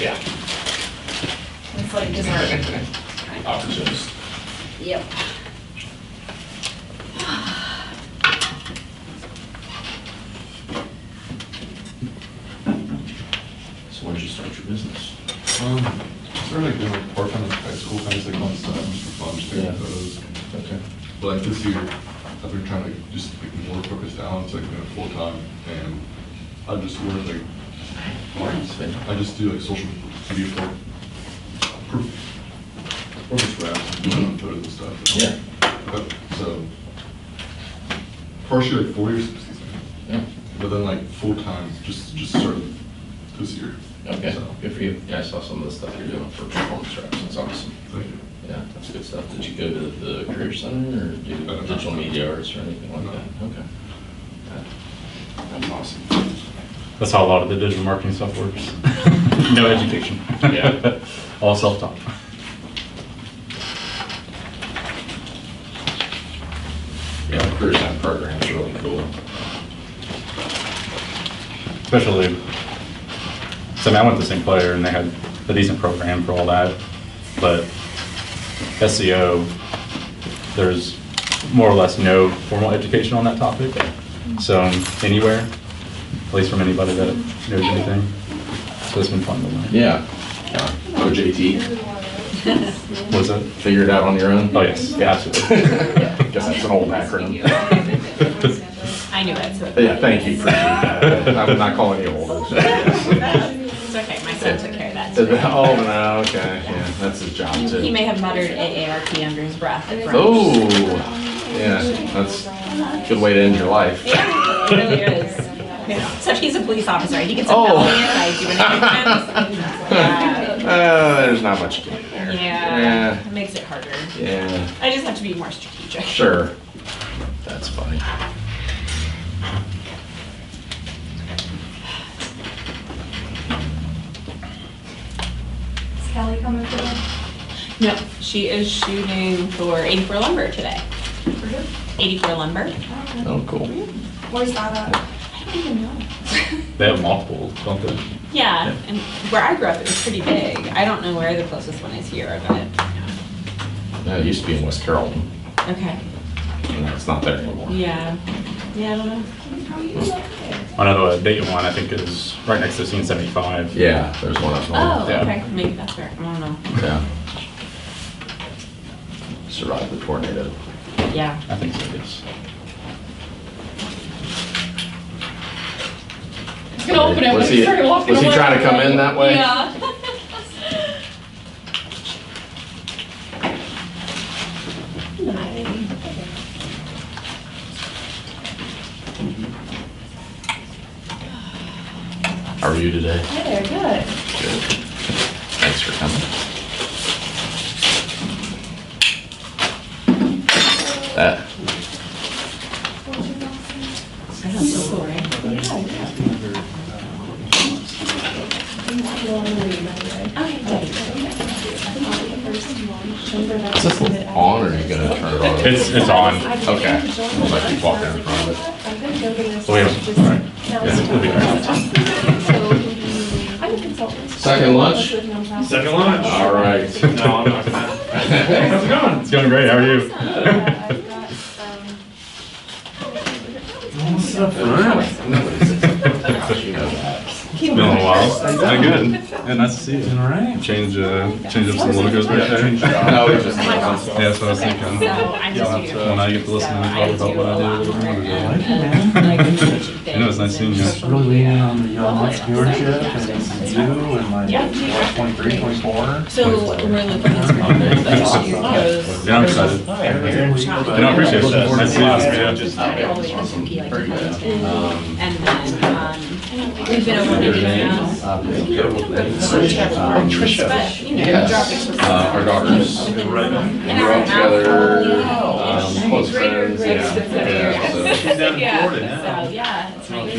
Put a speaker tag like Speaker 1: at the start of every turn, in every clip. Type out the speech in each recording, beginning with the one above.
Speaker 1: Yeah.
Speaker 2: It's like dessert.
Speaker 1: Opportunist.
Speaker 2: Yep.
Speaker 1: So when did you start your business?
Speaker 3: Started like doing like part-time in high school, kind of like on stuff just for fun, just taking
Speaker 1: Yeah.
Speaker 3: photos.
Speaker 1: Okay.
Speaker 3: But like this year, I've been trying to like, just get more focused down, so like doing it full-time, and I just work like, I just do like social media for
Speaker 1: Mhm.
Speaker 3: photos and stuff.
Speaker 1: Yeah.
Speaker 3: So, partially like 4 years, excuse me,
Speaker 1: Yeah.
Speaker 3: but then like full-time, just started this year.
Speaker 1: Okay,
Speaker 3: So,
Speaker 1: good for you. Yeah, I saw some of the stuff you're doing for performance reps. That's awesome.
Speaker 3: thank you.
Speaker 1: Yeah, that's good stuff. Did you go to the Career Center or do digital media arts or anything like
Speaker 3: No.
Speaker 1: that? Okay. That's awesome.
Speaker 4: That's how a lot of the digital marketing stuff works. No education.
Speaker 1: Yeah.
Speaker 4: All self-taught.
Speaker 1: Yeah, the Career Center program is really cool.
Speaker 4: Especially, so I mean, I went to St. Clair and they had a decent program for all that, but SEO, there's more or less no formal education on that topic. So anywhere, at least from anybody that knows anything. So it's been fun to learn.
Speaker 1: Yeah. OJT,
Speaker 4: Was it?
Speaker 1: figure it out on your own?
Speaker 4: Oh, yes.
Speaker 1: Yeah, absolutely. Guess that's an old acronym.
Speaker 2: I knew it, so.
Speaker 1: Yeah, thank you. Appreciate that. I'm not calling you old.
Speaker 2: It's okay, my son took care of that today.
Speaker 1: Oh, no, okay, yeah, that's his job too.
Speaker 2: He may have muttered AARP under his breath at first.
Speaker 1: Oh, yeah, that's a good way to end your life.
Speaker 2: Yeah, it really is. Yeah. Except he's a police officer, he gets a
Speaker 1: Oh.
Speaker 2: felony if I do anything.
Speaker 1: There's not much to do there.
Speaker 2: Yeah, it makes it harder.
Speaker 1: Yeah,
Speaker 2: I just have to be more strategic.
Speaker 1: sure. That's funny.
Speaker 5: Is Kelly coming today?
Speaker 2: No, she is shooting for 84 Lumber today.
Speaker 5: For who?
Speaker 2: 84 Lumber?
Speaker 1: Oh, cool.
Speaker 5: Where's that at?
Speaker 2: I don't even know.
Speaker 4: They have multiple, don't they?
Speaker 2: Yeah, and where I grew up, it was pretty big. I don't know where the closest one is here, but,
Speaker 1: Yeah, it used to be in West Carrollton,
Speaker 2: okay.
Speaker 1: and it's not there anymore.
Speaker 2: Yeah, yeah, I don't know.
Speaker 4: Another Dayton one, I think, is right next to Scene 75.
Speaker 1: Yeah, there's one up north.
Speaker 2: Oh,
Speaker 4: Yeah.
Speaker 2: okay, maybe that's where, I don't know.
Speaker 1: Yeah. Survived the tornado.
Speaker 2: Yeah.
Speaker 4: I think so, yes.
Speaker 5: He's gonna open it when
Speaker 1: Was
Speaker 5: he's
Speaker 1: he
Speaker 5: starting walking away.
Speaker 1: trying to come in that way?
Speaker 5: Yeah.
Speaker 1: How are you today?
Speaker 5: Hi there, good.
Speaker 1: Good. Thanks for coming. That.
Speaker 2: That's so cool, right?
Speaker 1: Is this on or are you gonna turn it on?
Speaker 4: It's on.
Speaker 1: Okay. Might be walking in front of it.
Speaker 4: Oh, yeah. All right. Yeah, it'll be great.
Speaker 5: I'm a consultant.
Speaker 1: Second lunch?
Speaker 6: Second lunch.
Speaker 1: All right.
Speaker 6: No, I'm not gonna. How's it going?
Speaker 4: It's going great. How are you?
Speaker 6: What's up, friend?
Speaker 1: You know that.
Speaker 4: It's been a while. Been good. Yeah, nice to see you.
Speaker 6: All right.
Speaker 4: Change up some logos right there.
Speaker 1: No, we just.
Speaker 4: Yeah, that's what I was
Speaker 2: Okay,
Speaker 4: thinking.
Speaker 2: so I'm just new.
Speaker 4: When I get to listen to you talk about what I do a little more.
Speaker 2: I
Speaker 4: know, it's nice seeing you.
Speaker 6: Really leaning on the young entrepreneurship and you and like 23, 24.
Speaker 2: So we're looking at Springboro, but she goes.
Speaker 4: Yeah, I'm excited.
Speaker 2: You
Speaker 4: know, I appreciate it. Nice to see you.
Speaker 6: Just
Speaker 2: all the way to Turkey, like, and then, we've been over maybe now.
Speaker 1: Trisha.
Speaker 2: But, you know,
Speaker 1: Yes.
Speaker 2: dropping
Speaker 1: Our daughters. We grew up together, close friends, yeah. So-
Speaker 6: She's down in
Speaker 2: Yeah,
Speaker 6: Florida now.
Speaker 2: so, yeah, it's nice.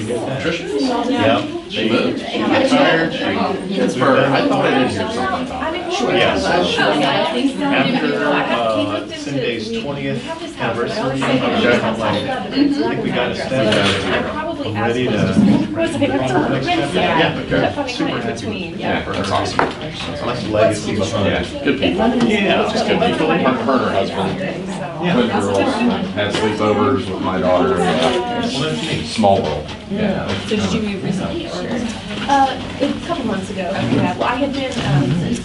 Speaker 1: Trisha?
Speaker 2: Yeah.
Speaker 1: She moved. She retired. Pittsburgh. I thought I did hear something about it.
Speaker 6: Yes.
Speaker 5: After
Speaker 6: Cindy's 20th anniversary,
Speaker 1: Okay.
Speaker 6: I think we got a step out of here.
Speaker 5: as
Speaker 6: Ready
Speaker 5: close
Speaker 6: to-
Speaker 5: to school. Was like, that's what we're gonna say.
Speaker 1: Yeah, okay.
Speaker 5: That funny kind of in between.
Speaker 1: Yeah, that's awesome.
Speaker 6: Nice legacy behind
Speaker 1: Yeah,
Speaker 6: it.
Speaker 1: good people.
Speaker 6: Yeah.
Speaker 1: Just good people. Her and her husband, twin girls, had sleepovers with my daughter. Small world. Yeah.
Speaker 2: So did you move recently or?
Speaker 5: A couple months ago, yeah, well, I had been,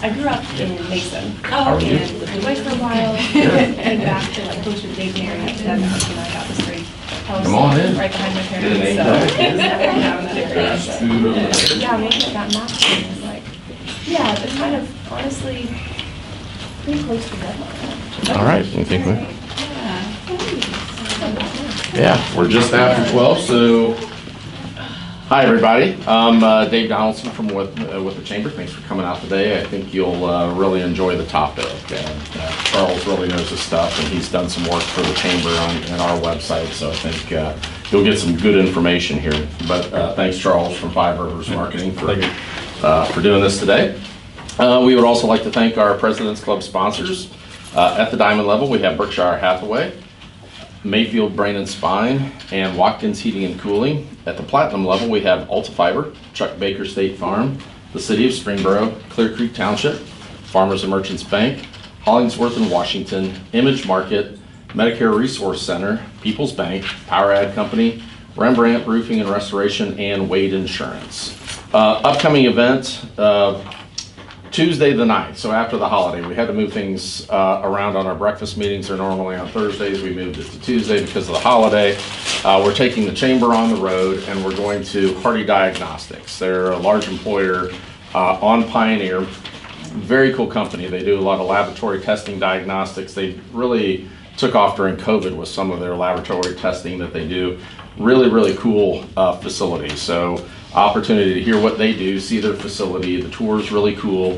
Speaker 5: I grew up in Mason.
Speaker 2: Oh, okay.
Speaker 5: And lived away for a while, came back to like close to the Dayton area, and then my husband and I got this great house.
Speaker 1: Come on in.
Speaker 5: Right behind my
Speaker 1: Get an
Speaker 5: parents,
Speaker 1: egg
Speaker 5: so.
Speaker 1: bag.
Speaker 5: Now in that area, so.
Speaker 1: Food over there.
Speaker 5: Yeah, maybe I got mapped and it's like, yeah, it's kind of honestly pretty close to deadline.
Speaker 1: All right, you think we? Yeah, we're just after 12, so. Hi, everybody. I'm Dave Donaldson from with the Chamber. Thanks for coming out today. I think you'll really enjoy the topic. Charles really knows his stuff, and he's done some work for the Chamber on our website, so I think you'll get some good information here. But thanks, Charles, from Five Rivers Marketing for doing this today. We would also like to thank our President's Club sponsors. At the Diamond level, we have Berkshire Hathaway, Mayfield Brain and Spine, and Watkins Heating and Cooling. At the Platinum level, we have Alta Fiber, Chuck Baker State Farm, the City of Springboro, Clear Creek Township, Farmers and Merchants Bank, Hollingsworth and Washington, Image Market, Medicare Resource Center, People's Bank, Power Ad Company, Rembrandt Roofing and Restoration, and Wade Insurance. Upcoming event, Tuesday the 9th, so after the holiday. We had to move things around on our breakfast meetings. They're normally on Thursdays. We moved it to Tuesday because of the holiday. We're taking the Chamber on the road, and we're going to Hardy Diagnostics. They're a large employer on Pioneer. Very cool company. They do a lot of laboratory testing diagnostics. They really took off during COVID with some of their laboratory testing that they do. Really, really cool facility. So opportunity to hear what they do, see their facility. The tour is really cool.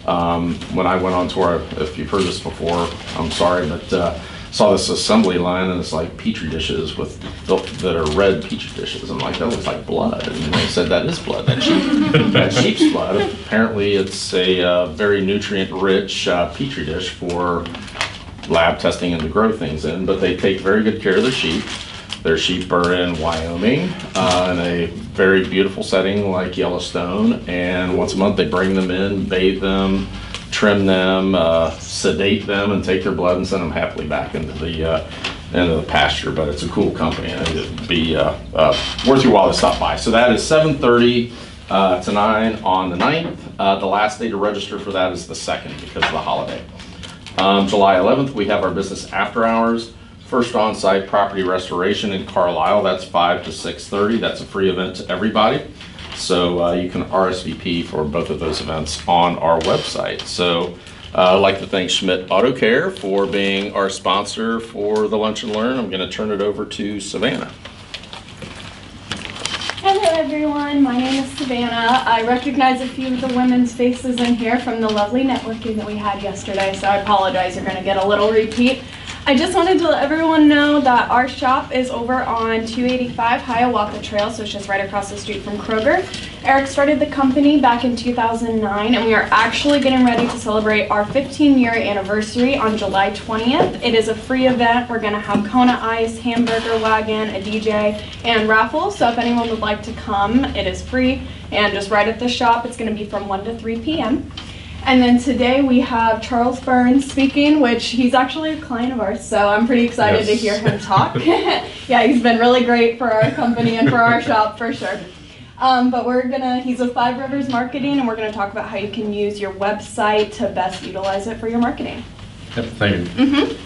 Speaker 1: When I went on tour, if you've heard this before, I'm sorry, but saw this assembly line, and it's like petri dishes that are red petri dishes. I'm like, that looks like blood. And they said that is blood. That's sheep's blood. Apparently, it's a very nutrient-rich petri dish for lab testing and to grow things in. But they take very good care of their sheep. Their sheep are in Wyoming in a very beautiful setting like Yellowstone, and once a month they bring them in, bathe them, trim them, sedate them, and take their blood and send them happily back into the pasture. But it's a cool company, and it'd be worth your while to stop by. So that is 7:30 to 9 on the 9th. The last day to register for that is the 2nd because of the holiday. July 11th, we have our business after hours. First on-site property restoration in Carlisle. That's 5 to 6:30. That's a free event to everybody. So you can RSVP for both of those events on our website. So I'd like to thank Schmidt Auto Care for being our sponsor for the Lunch and Learn. I'm going to turn it over to Savannah.
Speaker 7: Hello everyone, my name is Savannah. I recognize a few of the women's faces in here from the lovely networking that we had yesterday, so I apologize, you're going to get a little repeat. I just wanted to let everyone know that our shop is over on 285 Hiawatha Trail, so it's just right across the street from Kroger. Eric started the company back in 2009, and we are actually getting ready to celebrate our 15-year anniversary on July 20th. It is a free event. We're going to have Kona Ice, hamburger wagon, a DJ, and raffle. So if anyone would like to come, it is free. And just right at the shop, it's going to be from 1 to 3 p.m. And then today we have Charles Burns speaking, which he's actually a client of ours, so I'm pretty excited to hear him talk. Yeah, he's been really great for our company and for our shop for sure. But he's with Five Rivers Marketing, and we're gonna talk about how you can use your website to best utilize it for your marketing.
Speaker 4: Yep, thank you.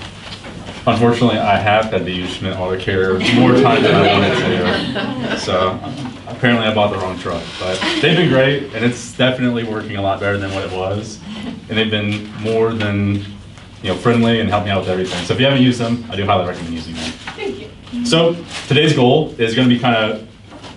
Speaker 4: Unfortunately, I have had to use Schmidt Auto Care more times than I wanted to. So apparently I bought the wrong truck, but they've been great, and it's definitely working a lot better than what it was. And they've been more than friendly and helped me out with everything. So if you haven't used them, I do highly recommend using them.
Speaker 7: Thank you.
Speaker 4: So today's goal is going to be kind of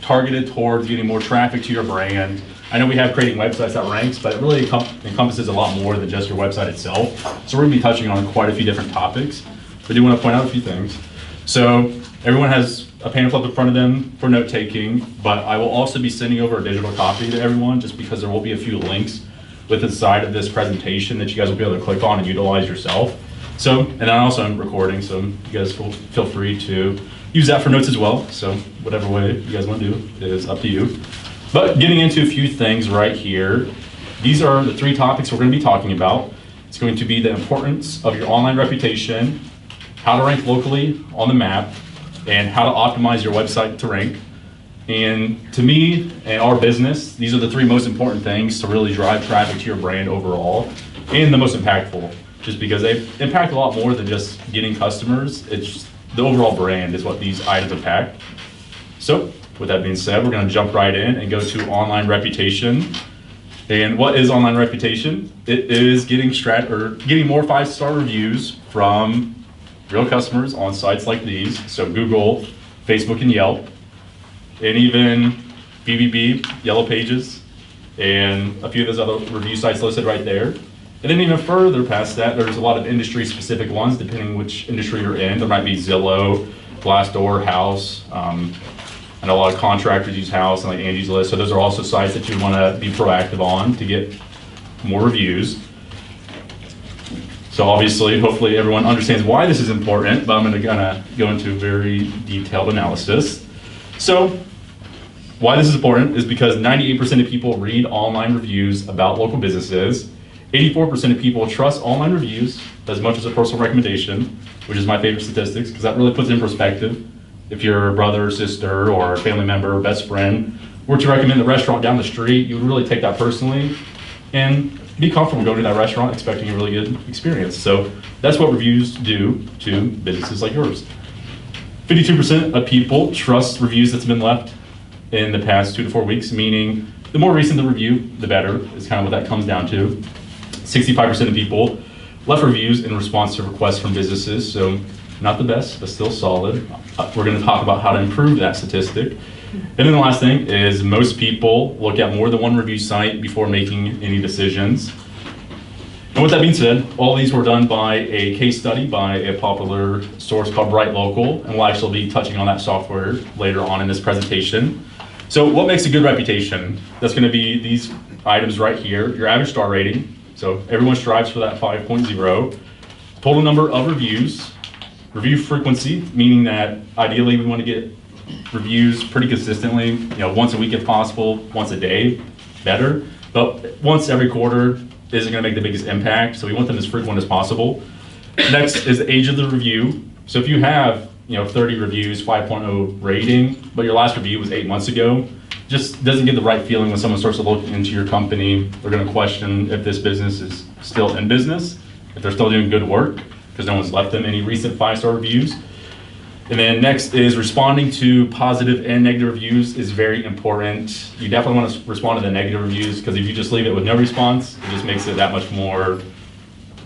Speaker 4: targeted towards getting more traffic to your brand. I know we have creating websites that ranks, but it really encompasses a lot more than just your website itself. So we're going to be touching on quite a few different topics. I do want to point out a few things. So everyone has a pamphlet in front of them for note taking, but I will also be sending over a digital copy to everyone just because there will be a few links with the side of this presentation that you guys will be able to click on and utilize yourself. So, and then also I'm recording, so you guys feel free to use that for notes as well. So whatever way you guys want to do is up to you. But getting into a few things right here, these are the 3 topics we're going to be talking about. It's going to be the importance of your online reputation, how to rank locally on the map, and how to optimize your website to rank. And to me and our business, these are the 3 most important things to really drive traffic to your brand overall, and the most impactful, just because they impact a lot more than just getting customers. It's just, the overall brand is what these items impact. So with that being said, we're going to jump right in and go to online reputation. And what is online reputation? It is getting more 5-star reviews from real customers on sites like these. So Google, Facebook, and Yelp, and even BBB, Yellow Pages, and a few of those other review sites listed right there. And then even further past that, there's a lot of industry-specific ones, depending which industry you're in. There might be Zillow, Glassdoor, House. And a lot of contractors use House and like Angie's List. So those are also sites that you want to be proactive on to get more reviews. So obviously, hopefully everyone understands why this is important, but I'm going to kind of go into a very detailed analysis. So why this is important is because 98% of people read online reviews about local businesses. 84% of people trust online reviews as much as a personal recommendation, which is my favorite statistics because that really puts it in perspective. If your brother, sister, or family member, or best friend were to recommend the restaurant down the street, you would really take that personally and be comfortable going to that restaurant expecting a really good experience. So that's what reviews do to businesses like yours. 52% of people trust reviews that's been left in the past 2 to 4 weeks, meaning the more recent the review, the better, is kind of what that comes down to. 65% of people left reviews in response to requests from businesses, so not the best, but still solid. We're going to talk about how to improve that statistic. And then the last thing is most people look at more than one review site before making any decisions. And with that being said, all these were done by a case study by a popular source called Bright Local, and we'll actually be touching on that software later on in this presentation. So what makes a good reputation? That's going to be these items right here, your average star rating. So everyone strives for that 5.0. Total number of reviews. Review frequency, meaning that ideally we want to get reviews pretty consistently, once a week if possible, once a day, better. But once every quarter isn't going to make the biggest impact, so we want them as frequent as possible. Next is the age of the review. So if you have 30 reviews, 5.0 rating, but your last review was 8 months ago, just doesn't get the right feeling when someone starts to look into your company. They're going to question if this business is still in business, if they're still doing good work, because no one's left them any recent 5-star reviews. And then next is responding to positive and negative reviews is very important. You definitely want to respond to the negative reviews because if you just leave it with no response, it just makes it that much more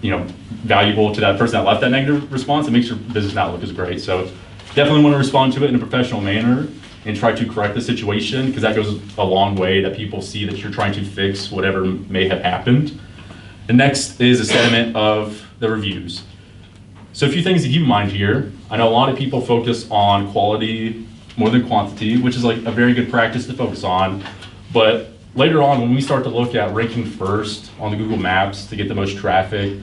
Speaker 4: valuable to that person that left that negative response. It makes your business not look as great. So definitely want to respond to it in a professional manner and try to correct the situation because that goes a long way that people see that you're trying to fix whatever may have happened. The next is a sentiment of the reviews. So a few things to keep in mind here. I know a lot of people focus on quality more than quantity, which is like a very good practice to focus on. But later on, when we start to look at ranking first on the Google Maps to get the most traffic,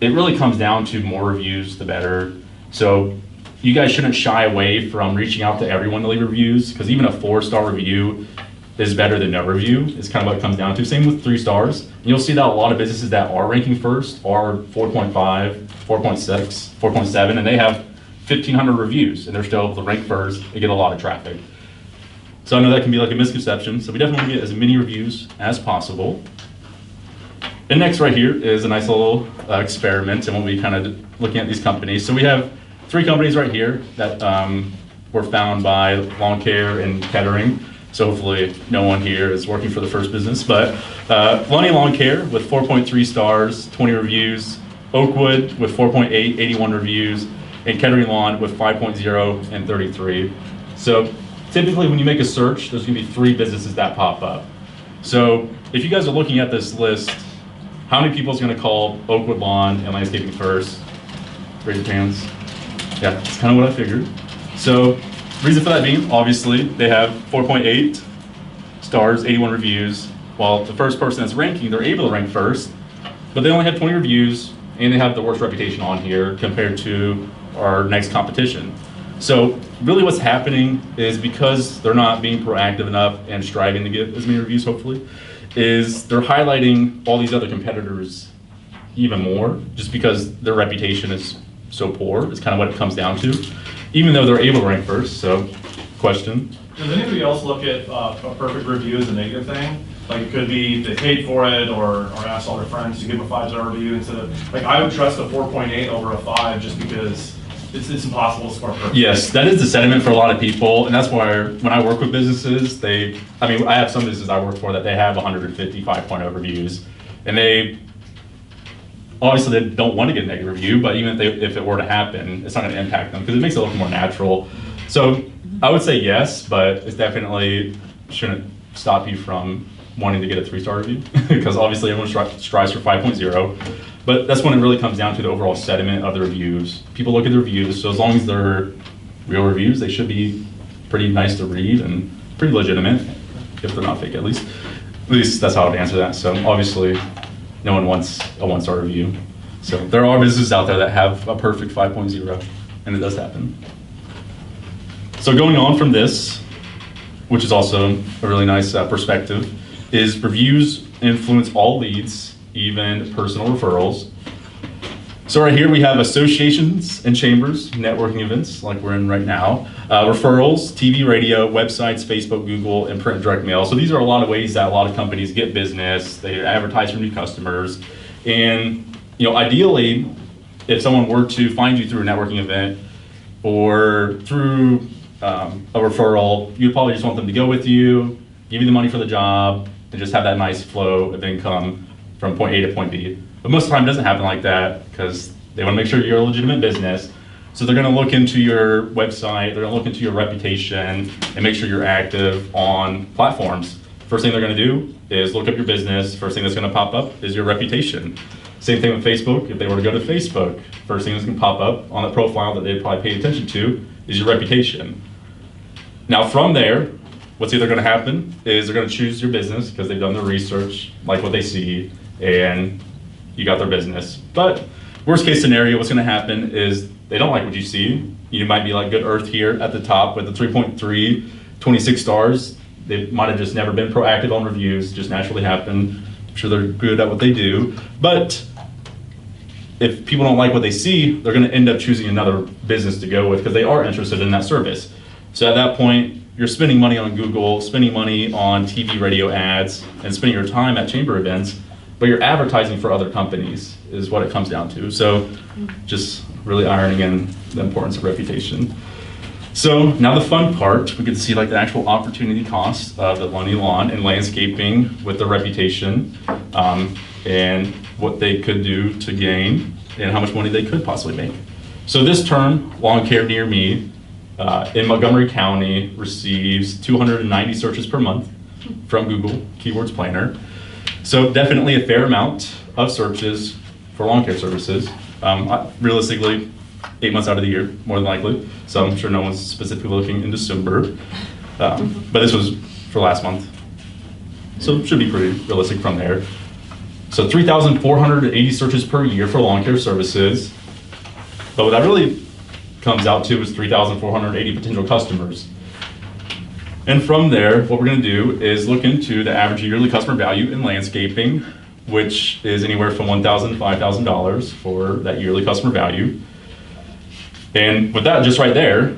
Speaker 4: it really comes down to more reviews, the better. So you guys shouldn't shy away from reaching out to everyone to leave reviews, because even a 4-star review is better than no review. It's kind of what it comes down to. Same with 3 stars. And you'll see that a lot of businesses that are ranking first are 4.5, 4.6, 4.7, and they have 1,500 reviews, and they're still able to rank first and get a lot of traffic. So I know that can be like a misconception. So we definitely want to get as many reviews as possible. And next right here is a nice little experiment, and we'll be kind of looking at these companies. So we have 3 companies right here that were found by Lawn Care and Kettering. So hopefully no one here is working for the first business, but Lonnie Lawn Care with 4.3 stars, 20 reviews, Oakwood with 4.8, 81 reviews, and Kettering Lawn with 5.0 and 33. So typically when you make a search, there's gonna be 3 businesses that pop up. So if you guys are looking at this list, how many people is gonna call Oakwood Lawn and Landscaping first? Raise your hands. Yeah, that's kind of what I figured. So reason for that being, obviously, they have 4.8 stars, 81 reviews, while the first person that's ranking, they're able to rank first, but they only have 20 reviews, and they have the worst reputation on here compared to our next competition. So really what's happening is because they're not being proactive enough and striving to get as many reviews, hopefully, is they're highlighting all these other competitors even more, just because their reputation is so poor. It's kind of what it comes down to, even though they're able to rank first. So, question?
Speaker 8: Does anybody else look at a perfect review as a negative thing? Like it could be they paid for it or asked all their friends to give them a 5-star review instead of, like I would trust a 4.8 over a 5 just because it's impossible to score perfect.
Speaker 4: Yes, that is the sentiment for a lot of people, and that's why when I work with businesses, I have some businesses I work for that they have 150 5.0 reviews, and they obviously they don't want to get a negative review, but even if it were to happen, it's not going to impact them because it makes it look more natural. So I would say yes, but it definitely shouldn't stop you from wanting to get a 3-star review because obviously everyone strives for 5.0. But that's when it really comes down to the overall sentiment of the reviews. People look at the reviews, so as long as they're real reviews, they should be pretty nice to read and pretty legitimate, if they're not fake at least. At least that's how I would answer that. So obviously, no one wants a 1-star review. So there are businesses out there that have a perfect 5.0, and it does happen. So going on from this, which is also a really nice perspective, is reviews influence all leads, even personal referrals. So right here we have associations and chambers, networking events like we're in right now, referrals, TV, radio, websites, Facebook, Google, and print direct mail. So these are a lot of ways that a lot of companies get business, they advertise for new customers. And ideally, if someone were to find you through a networking event or through a referral, you'd probably just want them to go with you, give you the money for the job, and just have that nice flow of income from point A to point B. But most of the time it doesn't happen like that because they want to make sure you're a legitimate business. So they're going to look into your website, they're going to look into your reputation and make sure you're active on platforms. First thing they're going to do is look up your business. First thing that's going to pop up is your reputation. Same thing with Facebook. If they were to go to Facebook, first thing that's going to pop up on the profile that they'd probably pay attention to is your reputation. Now from there, what's either going to happen is they're going to choose your business because they've done their research, like what they see, and you got their business. But worst case scenario, what's going to happen is they don't like what you see. You might be like Good Earth here at the top with the 3.3, 26 stars. They might have just never been proactive on reviews, just naturally happen. I'm sure they're good at what they do. But if people don't like what they see, they're going to end up choosing another business to go with because they are interested in that service. So at that point, you're spending money on Google, spending money on TV, radio ads, and spending your time at chamber events, but you're advertising for other companies is what it comes down to. So just really ironing in the importance of reputation. So now the fun part, we get to see like the actual opportunity cost of the Lundy lawn and landscaping with the reputation and what they could do to gain and how much money they could possibly make. So this term, Lawn Care Near Me, in Montgomery County receives 290 searches per month from Google Keywords Planner. So definitely a fair amount of searches for lawn care services. Realistically, 8 months out of the year, more than likely. So I'm sure no one's specifically looking in December. But this was for last month. So it should be pretty realistic from there. So 3,480 searches per year for lawn care services. But what that really comes out to is 3,480 potential customers. And from there, what we're going to do is look into the average yearly customer value in landscaping, which is anywhere from $1,000 to $5,000 for that yearly customer value. And with that just right there,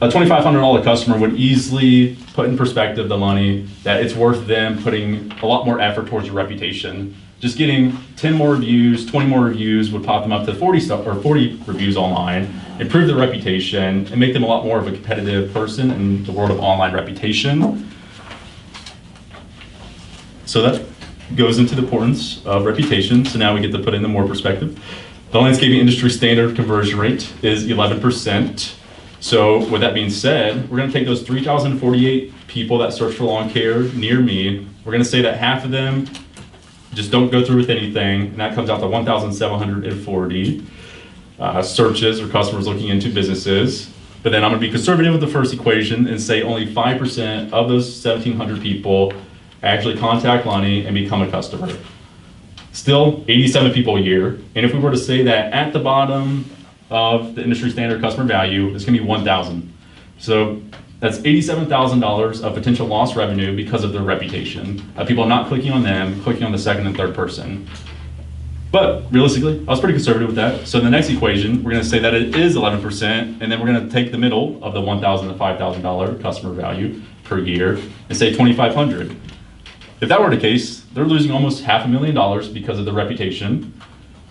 Speaker 4: a $2,500 customer would easily put in perspective the money that it's worth them putting a lot more effort towards your reputation. Just getting 10 more reviews, 20 more reviews would pop them up to 40 reviews online, improve their reputation, and make them a lot more of a competitive person in the world of online reputation. So that goes into the importance of reputation. So now we get to put in the more perspective. The landscaping industry standard conversion rate is 11%. So with that being said, we're going to take those 3,048 people that search for lawn care near me. We're going to say that half of them just don't go through with anything, and that comes out to 1,740 searches or customers looking into businesses. But then I'm going to be conservative with the first equation and say only 5% of those 1,700 people actually contact Lonnie and become a customer. Still 87 people a year. And if we were to say that at the bottom, of the industry standard customer value is going to be 1,000. So that's $87,000 of potential lost revenue because of their reputation. People not clicking on them, clicking on the second and third person. But realistically, I was pretty conservative with that. So in the next equation, we're going to say that it is 11%, and then we're going to take the middle of the $1,000 to $5,000 customer value per year and say $2,500. If that were the case, they're losing almost $500,000 because of the reputation.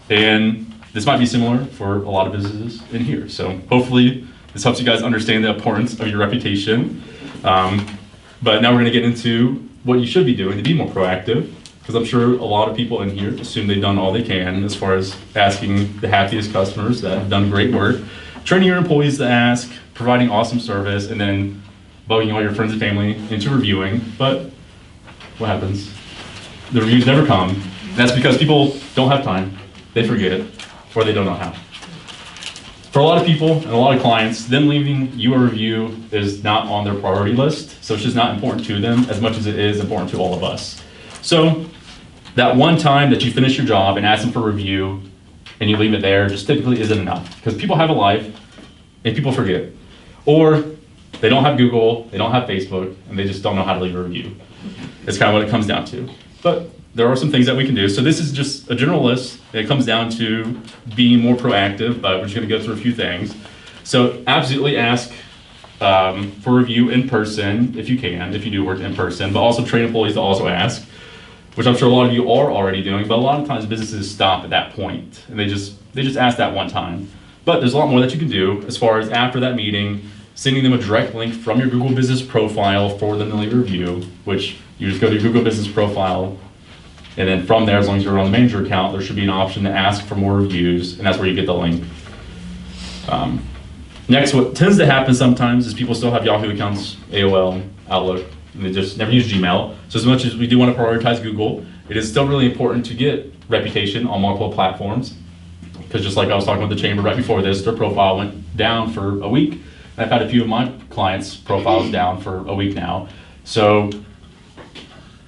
Speaker 4: And this might be similar for a lot of businesses in here. So hopefully this helps you guys understand the importance of your reputation. But now we're going to get into what you should be doing to be more proactive, because I'm sure a lot of people in here assume they've done all they can as far as asking the happiest customers that have done great work, training your employees to ask, providing awesome service, and then bugging all your friends and family into reviewing. But what happens? The reviews never come. That's because people don't have time, they forget, or they don't know how. For a lot of people and a lot of clients, them leaving you a review is not on their priority list, so it's just not important to them as much as it is important to all of us. So that one time that you finish your job and ask them for a review and you leave it there just typically isn't enough, because people have a life and people forget. Or they don't have Google, they don't have Facebook, and they just don't know how to leave a review. It's kind of what it comes down to. But there are some things that we can do. So this is just a general list. It comes down to being more proactive, but we're just going to go through a few things. So absolutely ask for review in person if you can, if you do work in person, but also train employees to also ask, which I'm sure a lot of you are already doing, but a lot of times businesses stop at that point and they just ask that one time. But there's a lot more that you can do as far as after that meeting, sending them a direct link from your Google Business profile for them to leave a review, which you just go to your Google Business profile, and then from there, as long as you're on the manager account, there should be an option to ask for more reviews, and that's where you get the link. Next, what tends to happen sometimes is people still have Yahoo accounts, AOL, Outlook, and they just never use Gmail. So as much as we do want to prioritize Google, it is still really important to get reputation on multiple platforms. Because just like I was talking with the chamber right before this, their profile went down for a week. I've had a few of my clients' profiles down for a week now. So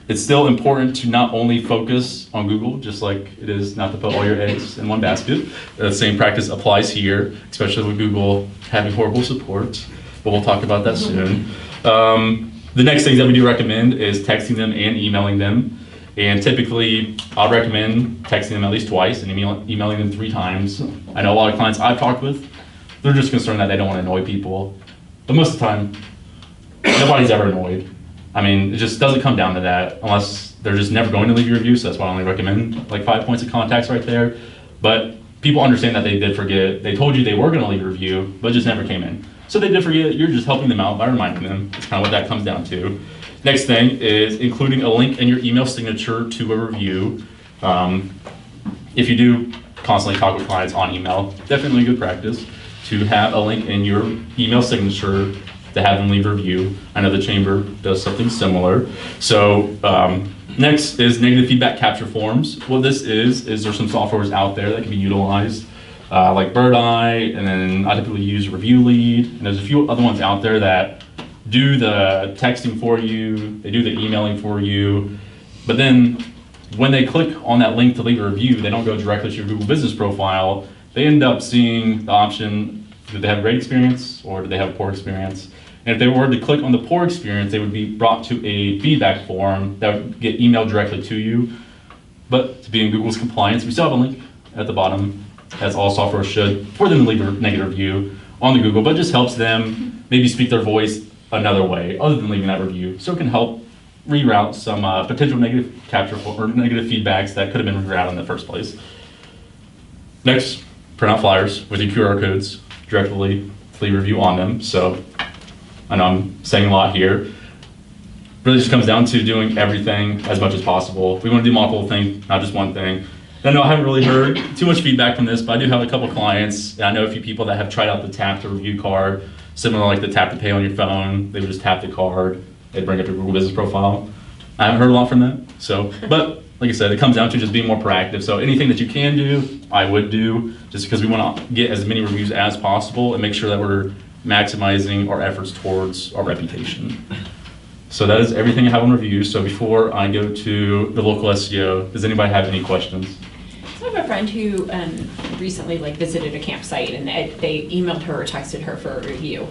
Speaker 4: it's still important to not only focus on Google, just like it is not to put all your eggs in one basket. The same practice applies here, especially with Google having horrible support, but we'll talk about that soon. The next things that we do recommend is texting them and emailing them. And typically, I'll recommend texting them at least twice and emailing them 3 times. I know a lot of clients I've talked with, they're just concerned that they don't want to annoy people. But most of the time, nobody's ever annoyed. I mean, it just doesn't come down to that unless they're just never going to leave you a review. So that's why I only recommend like 5 points of contacts right there. But people understand that they did forget. They told you they were going to leave a review, but just never came in. So they did forget. You're just helping them out by reminding them. That's kind of what that comes down to. Next thing is including a link in your email signature to a review. If you do constantly talk with clients on email, definitely good practice to have a link in your email signature to have them leave a review. I know the chamber does something similar. So next is negative feedback capture forms. What this is there's some softwares out there that can be utilized, like BirdEye, and then I typically use Review Lead, and there's a few other ones out there that do the texting for you, they do the emailing for you, but then when they click on that link to leave a review, they don't go directly to your Google Business profile. They end up seeing the option, did they have a great experience or did they have a poor experience? And if they were to click on the poor experience, they would be brought to a feedback form that would get emailed directly to you. But to be in Google's compliance, we still have a link at the bottom, as all software should, for them to leave a negative review on the Google, but it just helps them maybe speak their voice another way other than leaving that review. So it can help reroute some potential negative capture or negative feedbacks that could have been rerouted in the first place. Next, print out flyers with your QR codes directly to leave a review on them. So I know I'm saying a lot here. Really just comes down to doing everything as much as possible. We want to do multiple things, not just one thing. I know I haven't really heard too much feedback from this, but I do have a couple clients, and I know a few people that have tried out the tap to review card, similar like the tap to pay on your phone. They would just tap the card, they'd bring up your Google Business profile. I haven't heard a lot from them. So, but like I said, it comes down to just being more proactive. So anything that you can do, I would do, just because we want to get as many reviews as possible and make sure that we're maximizing our efforts towards our reputation. So that is everything I have on review. So before I go to the local SEO, does anybody have any questions?
Speaker 5: So I have a
Speaker 2: friend who recently like visited a campsite, and they emailed her or texted her for a review,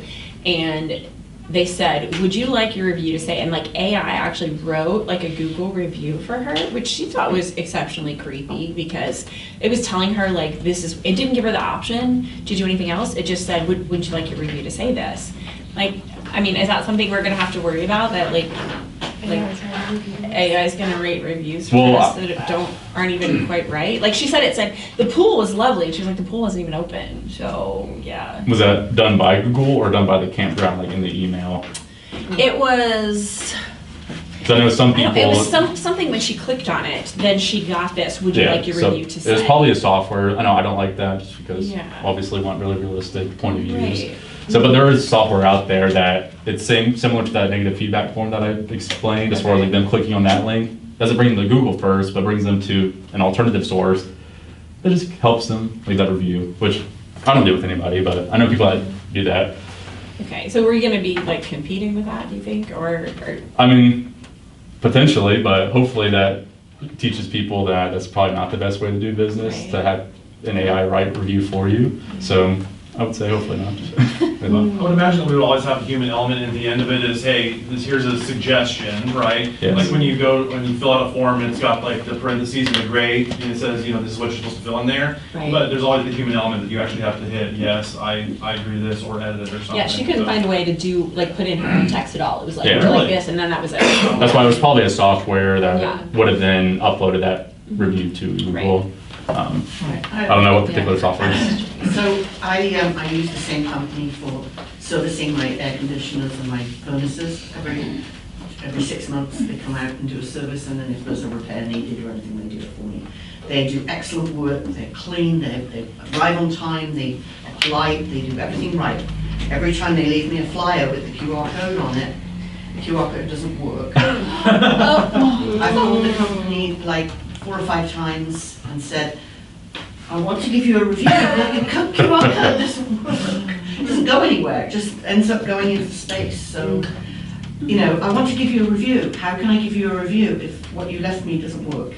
Speaker 2: and they said, would you like your review to say, and like AI actually wrote like a Google review for her, which she thought was exceptionally creepy because it was telling her like it didn't give her the option to do anything else. It just said, wouldn't you like your review to say this? Like, I mean, is that something we're gonna have to worry about, that like AI is gonna rate reviews for us that aren't even quite right? Like she said, it said the pool was lovely. She was like, the pool wasn't even open. So yeah.
Speaker 4: Was that done by Google or done by the campground, like in the email?
Speaker 2: It was.
Speaker 4: Because I know some people.
Speaker 2: It was something when she clicked on it, then she got this. Would you like your review to say?
Speaker 4: It was probably a software. I know I don't like that just because obviously we want really realistic point of views.
Speaker 2: Right.
Speaker 4: So, but there is software out there that it's similar to that negative feedback form that I explained, as far as like them clicking on that link. Doesn't bring them to Google first, but brings them to an alternative source that just helps them leave that review, which I don't do with anybody, but I know people that do that.
Speaker 2: Okay, so we're gonna be like competing with that, do you think, or?
Speaker 4: I mean, potentially, but hopefully that teaches people that that's probably not the best way to do business, to have an AI write review for you. So I would say hopefully not.
Speaker 8: I would imagine that we would always have a human element in the end of it is, hey, here's a suggestion, right?
Speaker 4: Yes.
Speaker 8: Like when you fill out a form and it's got like the parentheses and the gray, and it says, this is what you're supposed to fill in there.
Speaker 2: Right.
Speaker 8: But there's always the human element that you actually have to hit, yes, I agree with this, or edit it or something.
Speaker 2: Yeah, she couldn't find a way to do, like, put in her own text at all. It was like,
Speaker 4: Yeah.
Speaker 2: we're like this, and then that was it.
Speaker 4: That's why it was probably a software that
Speaker 2: Yeah.
Speaker 4: would have then uploaded that review to Google. I don't know what particular software is.
Speaker 9: So I use the same company for servicing my air conditioners and my furnaces. Every 6 months they come out and do a service, and then if there's a repair needed or anything, they do it for me. They do excellent work, they're clean, they arrive on time, they are polite, they do everything right. Every time they leave me a flyer with the QR code on it, the QR code doesn't work. I've called the company like 4 or 5 times and said, I want to give you a review, but the QR code doesn't work. It doesn't go anywhere, it just ends up going into space. So, I want to give you a review. How can I give you a review if what you left me doesn't work?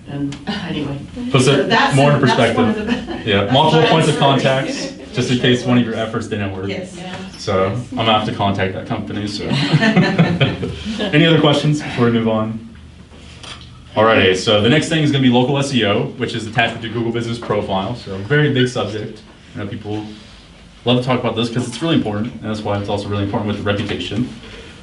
Speaker 9: And anyway.
Speaker 4: Puts it more into
Speaker 9: that's one of
Speaker 4: perspective.
Speaker 9: the-
Speaker 4: Yeah, multiple points of contacts, just in case one of your efforts didn't work.
Speaker 9: Yes.
Speaker 4: So I'm gonna have to contact that company, so. Any other questions before we move on? Alrighty, so the next thing is gonna be local SEO, which is attached to Google Business Profile. So very big subject. I know people love to talk about this because it's really important, and that's why it's also really important with reputation.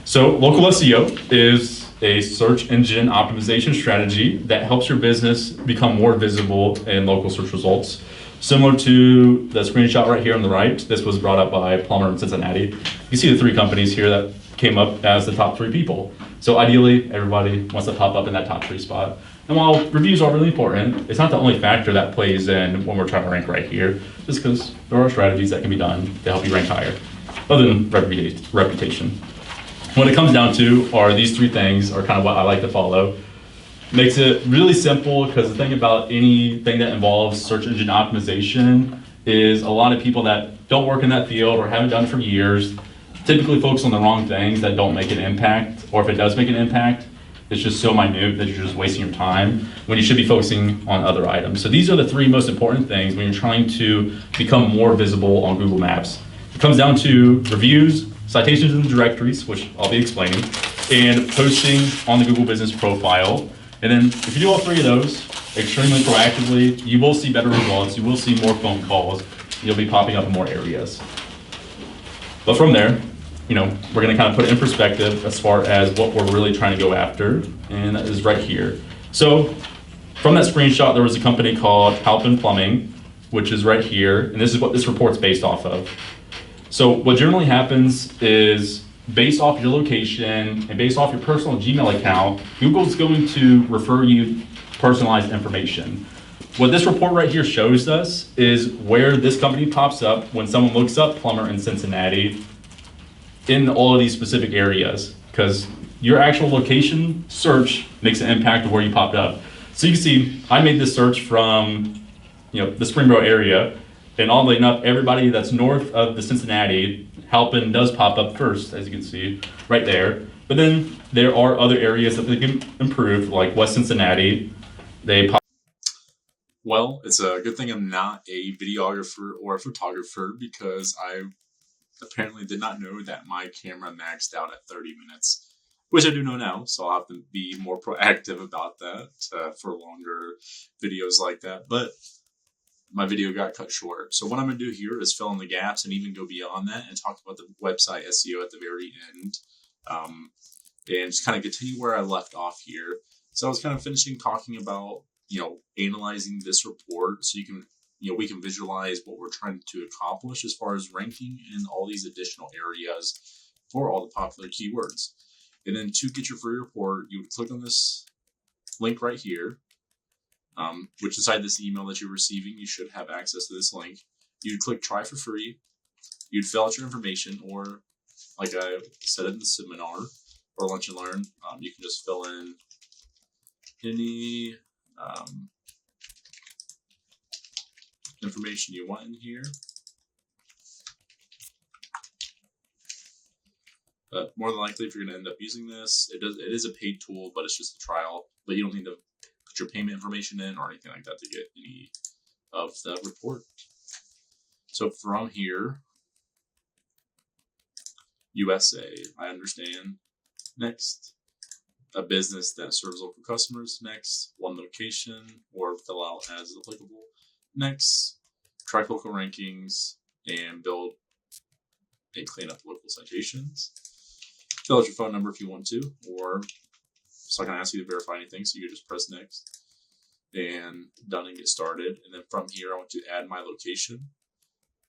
Speaker 4: So local SEO is a search engine optimization strategy that helps your business become more visible in local search results. Similar to the screenshot right here on the right, this was brought up by Plummer in Cincinnati. You see the 3 companies here that came up as the top 3 people. So ideally, everybody wants to pop up in that top 3 spot. And while reviews are really important, it's not the only factor that plays in when we're trying to rank right here, just because there are strategies that can be done to help you rank higher, other than reputation. What it comes down to are these 3 things are kind of what I like to follow. Makes it really simple, because the thing about anything that involves search engine optimization is a lot of people that don't work in that field or haven't done it for years typically focus on the wrong things that don't make an impact, or if it does make an impact, it's just so minute that you're just wasting your time when you should be focusing on other items. So these are the 3 most important things when you're trying to become more visible on Google Maps. It comes down to reviews, citations in the directories, which I'll be explaining, and posting on the Google Business Profile. And then if you do all 3 of those extremely proactively, you will see better results, you will see more phone calls, you'll be popping up in more areas. But from there, we're gonna kind of put it in perspective as far as what we're really trying to go after, and that is right here. So from that screenshot, there was a company called Halpin Plumbing, which is right here, and this is what this report's based off of. So what generally happens is, based off your location and based off your personal Gmail account, Google's going to refer you personalized information. What this report right here shows us is where this company pops up when someone looks up plumber in Cincinnati in all of these specific areas, because your actual location search makes an impact of where you popped up. So you can see, I made this search from the Springboro area, and oddly enough, everybody that's north of the Cincinnati, Halpin does pop up first, as you can see, right there. But then there are other areas that they can improve, like West Cincinnati. They pop
Speaker 10: Well, it's a good thing I'm not a videographer or a photographer because I apparently did not know that my camera maxed out at 30 minutes, which I do know now. So I'll have to be more proactive about that for longer videos like that. But my video got cut short. So what I'm going to do here is fill in the gaps and even go beyond that and talk about the website SEO at the very end. And just kind of continue where I left off here. So I was kind of finishing talking about, analyzing this report so you can, we can visualize what we're trying to accomplish as far as ranking in all these additional areas for all the popular keywords. And then to get your free report, you would click on this link right here, which inside this email that you're receiving, you should have access to this link. You'd click try for free. You'd fill out your information, or like I said in the seminar or lunch and learn, you can just fill in any information you want in here. But more than likely, if you're going to end up using this, it is a paid tool, but it's just a trial. But you don't need to put your payment information in or anything like that to get any of the report. So from here, USA, I understand. Next, a business that serves local customers. Next, one location or fill out as applicable. Next, track local rankings and build and clean up local citations. Fill out your phone number if you want to, or it's not going to ask you to verify anything, so you can just press next and done and get started. And then from here, I want to add my location.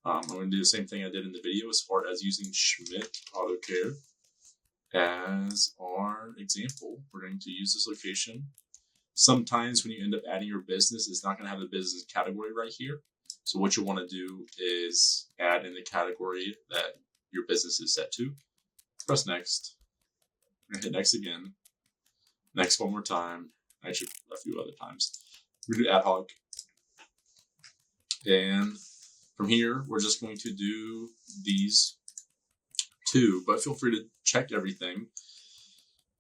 Speaker 10: I'm going to do the same thing I did in the video as far as using Schmidt Auto Care as our example. We're going to use this location. Sometimes when you end up adding your business, it's not going to have the business category right here. So what you want to do is add in the category that your business is set to. Press next. We're going to hit next again. Next one more time. Actually, a few other times. We're going to do ad hoc. And from here, we're just going to do these two, but feel free to check everything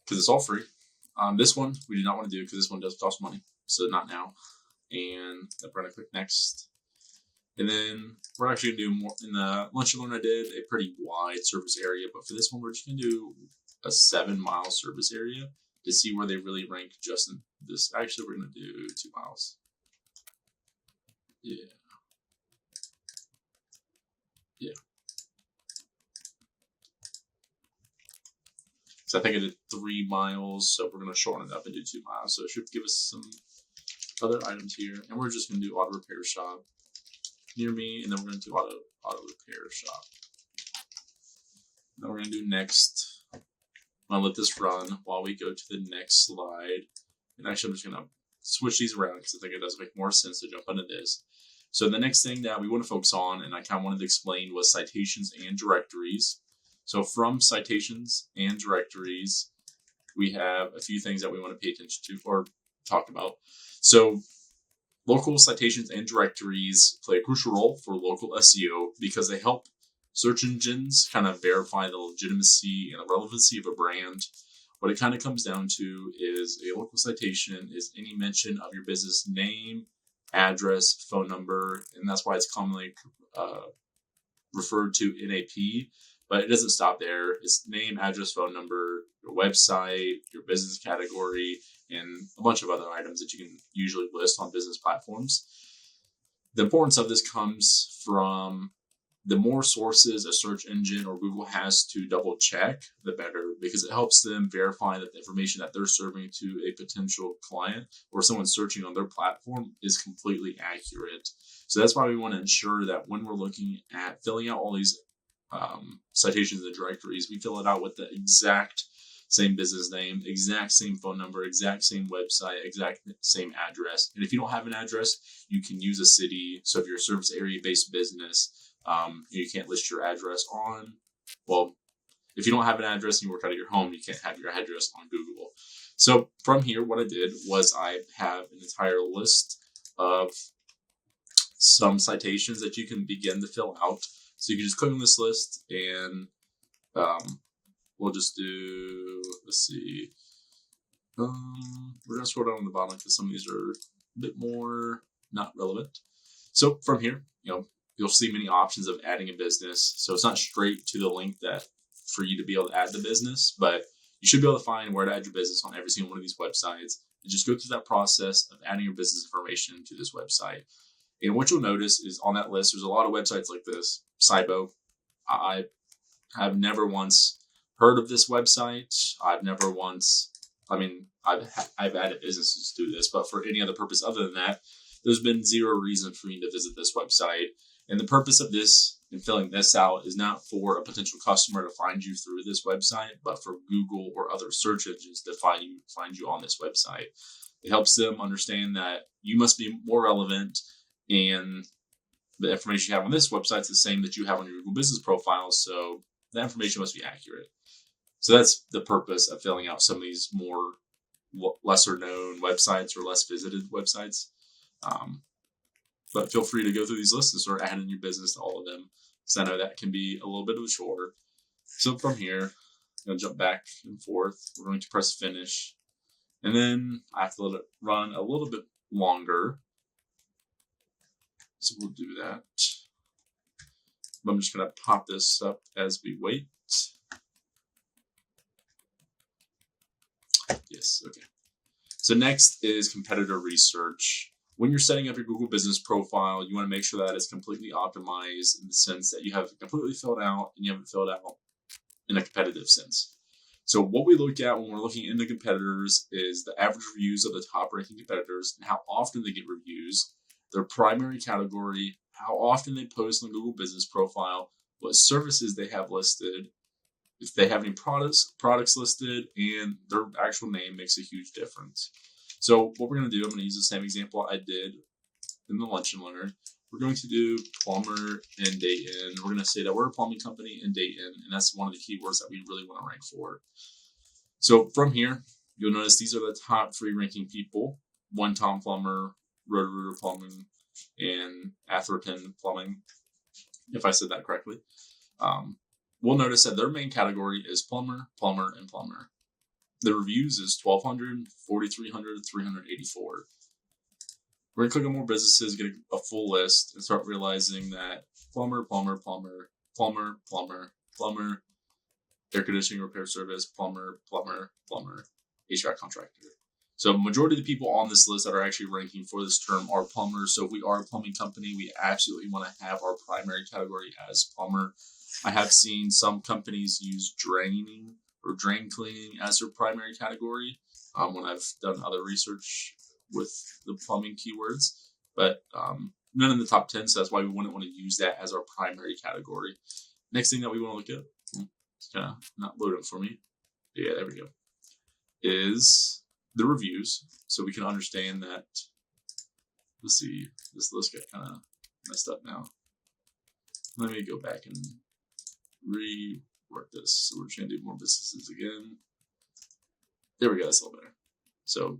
Speaker 10: because it's all free. This one we do not want to do because this one does cost money, so not now. And we're going to click next. And then we're actually going to do more. In the lunch and learn, I did a pretty wide service area, but for this one, we're just going to do a 7-mile service area to see where they really rank just in this. Actually, we're going to do 2 miles. Yeah. So I think I did 3 miles, so we're going to shorten it up and do 2 miles. So it should give us some other items here. And we're just going to do auto repair shop near me, and then we're going to do auto repair shop. Then we're going to do next. I'm going to let this run while we go to the next slide. And actually, I'm just going to switch these around because I think it does make more sense to jump into this. So the next thing that we want to focus on, and I kind of wanted to explain, was citations and directories. So from citations and directories, we have a few things that we want to pay attention to or talk about. So local citations and directories play a crucial role for local SEO because they help search engines kind of verify the legitimacy and the relevancy of a brand. What it kind of comes down to is a local citation is any mention of your business name, address, phone number, and that's why it's commonly referred to NAP. But it doesn't stop there. It's name, address, phone number, your website, your business category, and a bunch of other items that you can usually list on business platforms. The importance of this comes from the more sources a search engine or Google has to double check, the better, because it helps them verify that the information that they're serving to a potential client or someone searching on their platform is completely accurate. So that's why we want to ensure that when we're looking at filling out all these citations and directories, we fill it out with the exact same business name, exact same phone number, exact same website, exact same address. And if you don't have an address, you can use a city. So if you're a service area based business, you can't list your address on, well, if you don't have an address and you work out of your home, you can't have your address on Google. So from here, what I did was I have an entire list of some citations that you can begin to fill out. So you can just click on this list and we'll just do, let's see, we're going to scroll down on the bottom because some of these are a bit more not relevant. So from here, you'll see many options of adding a business. So it's not straight to the link that for you to be able to add the business, but you should be able to find where to add your business on every single one of these websites and just go through that process of adding your business information to this website. And what you'll notice is on that list, there's a lot of websites like this. Cybo. I have never once heard of this website. I've added businesses to this, but for any other purpose other than that, there's been zero reason for me to visit this website. And the purpose of this and filling this out is not for a potential customer to find you through this website, but for Google or other search engines to find you on this website. It helps them understand that you must be more relevant, and the information you have on this website is the same that you have on your Google business profile, so that information must be accurate. So that's the purpose of filling out some of these more lesser known websites or less visited websites. But feel free to go through these lists and start adding your business to all of them, because I know that can be a little bit of a chore. So from here, I'm going to jump back and forth. We're going to press finish. And then I have to let it run a little bit longer. So we'll do that. I'm just going to pop this up as we wait. Yes, okay. So next is competitor research. When you're setting up your Google business profile, you want to make sure that it's completely optimized in the sense that you have it completely filled out and you have it filled out in a competitive sense. So what we look at when we're looking into competitors is the average reviews of the top ranking competitors and how often they get reviews, their primary category, how often they post on the Google business profile, what services they have listed, if they have any products listed, and their actual name makes a huge difference. So what we're going to do, I'm going to use the same example I did in the Lunch and Learn. We're going to do plumber in Dayton. We're going to say that we're a plumbing company in Dayton, and that's one of the keywords that we really want to rank for. So from here, you'll notice these are the top 3 ranking people: One Tom Plumber, Roto-Rooter Plumbing, and Atherton Plumbing, if I said that correctly. We'll notice that their main category is plumber, plumber, and plumber. The reviews is 1,200, 4,300, 384. We're going to click on more businesses, get a full list, and start realizing that plumber, plumber, plumber, plumber, plumber, plumber, air conditioning repair service, plumber, plumber, plumber, HVAC contractor. So majority of the people on this list that are actually ranking for this term are plumbers. So if we are a plumbing company, we absolutely want to have our primary category as plumber. I have seen some companies use draining or drain cleaning as their primary category when I've done other research with the plumbing keywords, but none in the top 10, so that's why we wouldn't want to use that as our primary category. Next thing that we want to look at, it's kind of not loading for me. Yeah, there we go, is the reviews. So we can understand that, let's see, this list got kind of messed up now. Let me go back and rework this. So we're just going to do more businesses again. There we go, that's a little better. So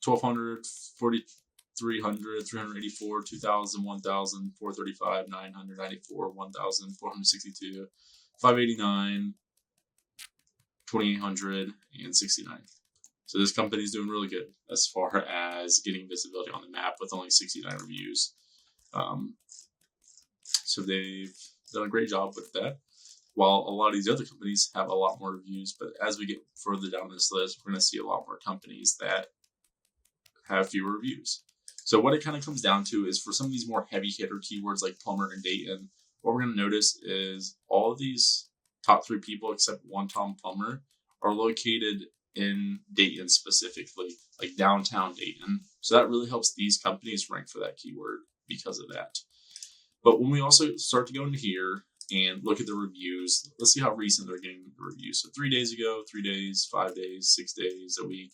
Speaker 10: 1,200, 4,300, 384, 2,000, 1,000, 435, 994, 1,000, 462, 589, 2,800, and 69. So this company is doing really good as far as getting visibility on the map with only 69 reviews. So they've done a great job with that. While a lot of these other companies have a lot more reviews, but as we get further down this list, we're going to see a lot more companies that have fewer reviews. So what it kind of comes down to is for some of these more heavy hitter keywords like plumber and Dayton, what we're going to notice is all of these top 3 people except One Tom Plumber are located in Dayton specifically, like downtown Dayton. So that really helps these companies rank for that keyword because of that. But when we also start to go into here and look at the reviews, let's see how recent they're getting the reviews. So 3 days ago, 3 days, 5 days, 6 days, a week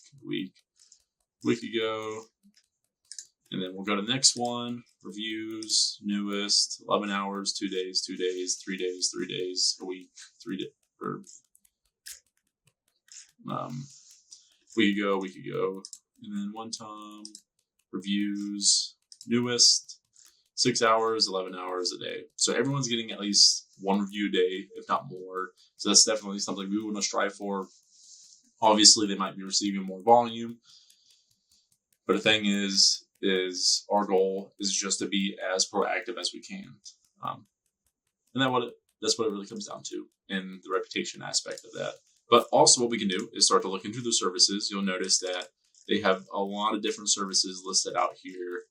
Speaker 10: ago. And then we'll go to the next one, reviews, newest, 11 hours, 2 days, 2 days, 3 days, 3 days, a week, 3 days, or week ago. And then One Tom, reviews, newest, 6 hours, 11 hours a day. So everyone's getting at least 1 review a day, if not more. So that's definitely something we want to strive for. Obviously, they might be receiving more volume. But the thing is is our goal is just to be as proactive as we can. And that's what it really comes down to in the reputation aspect of that. But also what we can do is start to look into the services. You'll notice that they have a lot of different services listed out here.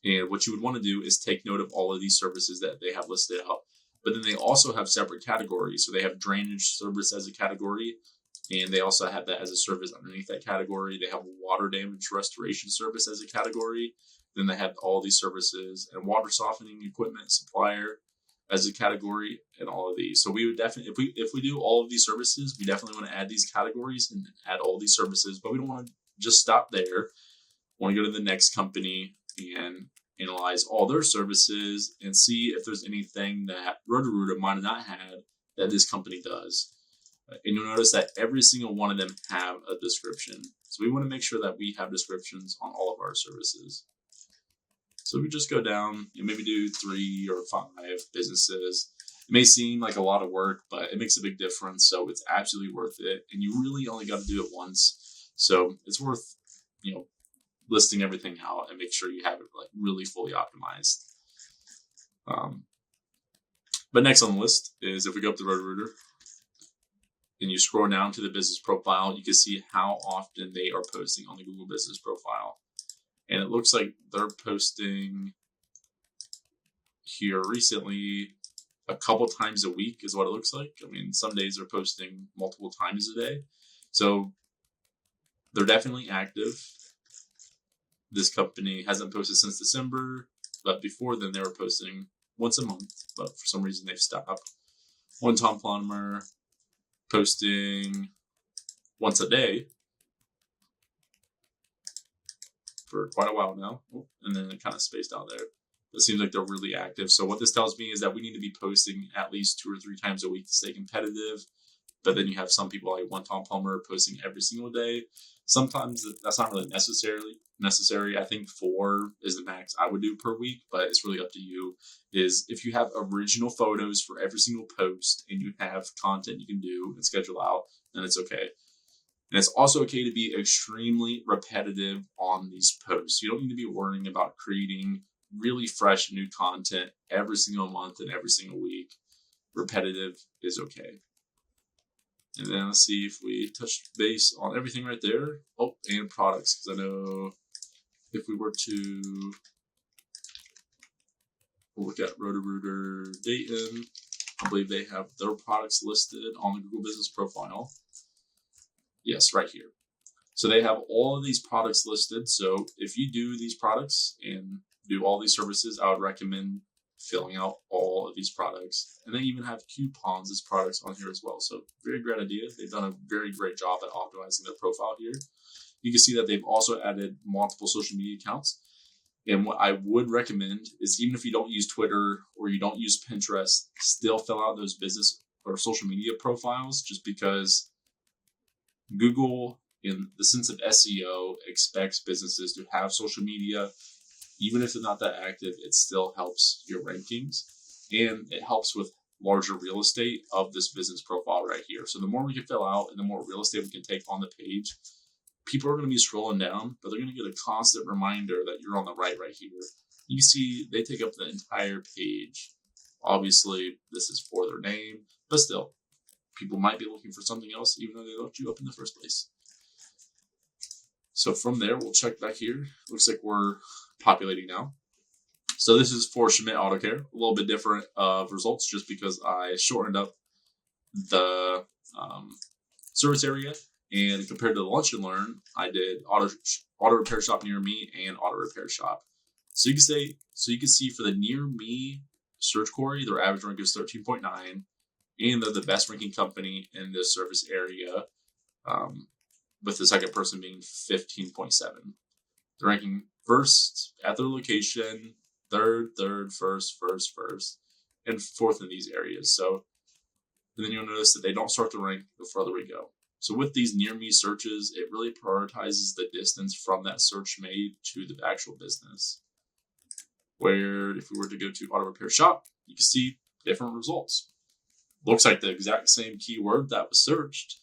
Speaker 10: And what you would want to do is take note of all of these services that they have listed out. But then they also have separate categories. So they have drainage service as a category, and they also have that as a service underneath that category. They have water damage restoration service as a category. Then they have all these services and water softening equipment supplier as a category, and all of these. So we would definitely, if we do all of these services, we definitely want to add these categories and add all these services. But we don't want to just stop there. We want to go to the next company and analyze all their services and see if there's anything that Roto-Rooter might have not had that this company does. And you'll notice that every single one of them have a description. So we want to make sure that we have descriptions on all of our services. So we just go down and maybe do 3 or 5 businesses. It may seem like a lot of work, but it makes a big difference. So it's absolutely worth it. And you really only got to do it once. So it's worth, listing everything out and make sure you have it like really fully optimized. But next on the list is if we go up to Roto-Rooter and you scroll down to the business profile, you can see how often they are posting on the Google Business Profile. And it looks like they're posting here recently a couple times a week is what it looks like. I mean, some days they're posting multiple times a day. So they're definitely active. This company hasn't posted since December, but before then they were posting once a month, but for some reason they've stopped. One Tom Plummer posting once a day for quite a while now, and then it kind of spaced out there. It seems like they're really active. So what this tells me is that we need to be posting at least 2 or 3 times a week to stay competitive. But then you have some people like one Tom Plummer posting every single day. Sometimes that's not really necessary. I think 4 is the max I would do per week, but it's really up to you. Is if you have original photos for every single post and you have content you can do and schedule out, then it's okay. And it's also okay to be extremely repetitive on these posts. You don't need to be worrying about creating really fresh new content every single month and every single week. Repetitive is okay. And then let's see if we touch base on everything right there. Oh, and products, because I know if we were to look at Roto-Rooter Dayton, I believe they have their products listed on the Google Business Profile. Yes, right here. So they have all of these products listed. So if you do these products and do all these services, I would recommend filling out all of these products. And they even have coupons as products on here as well. So very great idea. They've done a very great job at optimizing their profile here. You can see that they've also added multiple social media accounts. And what I would recommend is even if you don't use Twitter or you don't use Pinterest, still fill out those business or social media profiles, just because Google, in the sense of SEO, expects businesses to have social media. Even if they're not that active, it still helps your rankings, and it helps with larger real estate of this business profile right here. So the more we can fill out and the more real estate we can take on the page, people are going to be scrolling down, but they're going to get a constant reminder that you're on the right here. You see they take up the entire page. Obviously, this is for their name, but still, people might be looking for something else, even though they looked you up in the first place. So from there, we'll check back here. Looks like we're populating now. So this is for Schmidt Auto Care. A little bit different results just because I shortened up the service area. And compared to the Lunch and Learn, I did auto repair shop near me and auto repair shop. So you can see for the near me search query, their average rank is 13.9, and they're the best ranking company in this service area, with the second person being 15.7. They're ranking first at their location, third, first, and fourth in these areas. So, and then you'll notice that they don't start to rank the further we go. So with these near me searches, it really prioritizes the distance from that search made to the actual business. Where if we were to go to auto repair shop, you can see different results. Looks like the exact same keyword that was searched,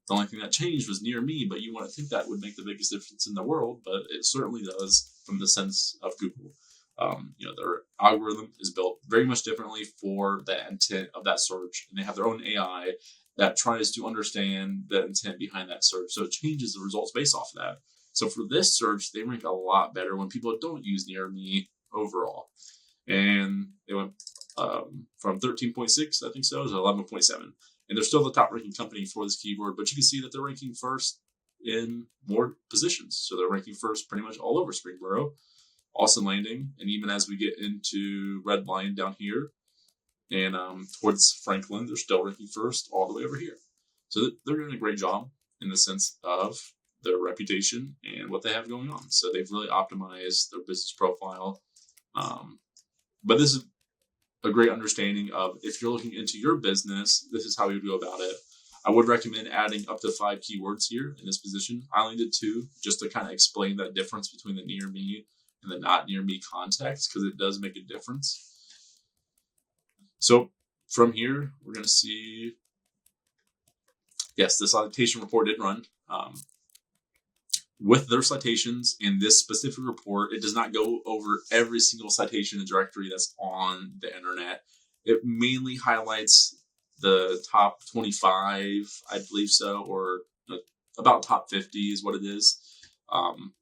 Speaker 10: The only thing that changed was near me, but you wouldn't think that would make the biggest difference in the world, but it certainly does from the sense of Google. Their algorithm is built very much differently for the intent of that search, and they have their own AI that tries to understand the intent behind that search. So it changes the results based off of that. So for this search, they rank a lot better when people don't use near me overall. And they went from 13.6, I think so, to 11.7. And they're still the top ranking company for this keyword, but you can see that they're ranking first in more positions. So they're ranking first pretty much all over Springboro, Austin Landing, and even as we get into Red Lion down here and towards Franklin, they're still ranking first all the way over here. So they're doing a great job in the sense of their reputation and what they have going on. So they've really optimized their business profile. But this is a great understanding of if you're looking into your business, this is how you would go about it. I would recommend adding up to 5 keywords here in this position. I only did 2 just to kind of explain that difference between the near me and the not near me context, because it does make a difference. So from here, we're going to see, yes, the citation report did run. With their citations in this specific report, it does not go over every single citation and directory that's on the internet. It mainly highlights the top 25, I believe so, or about top 50 is what it is.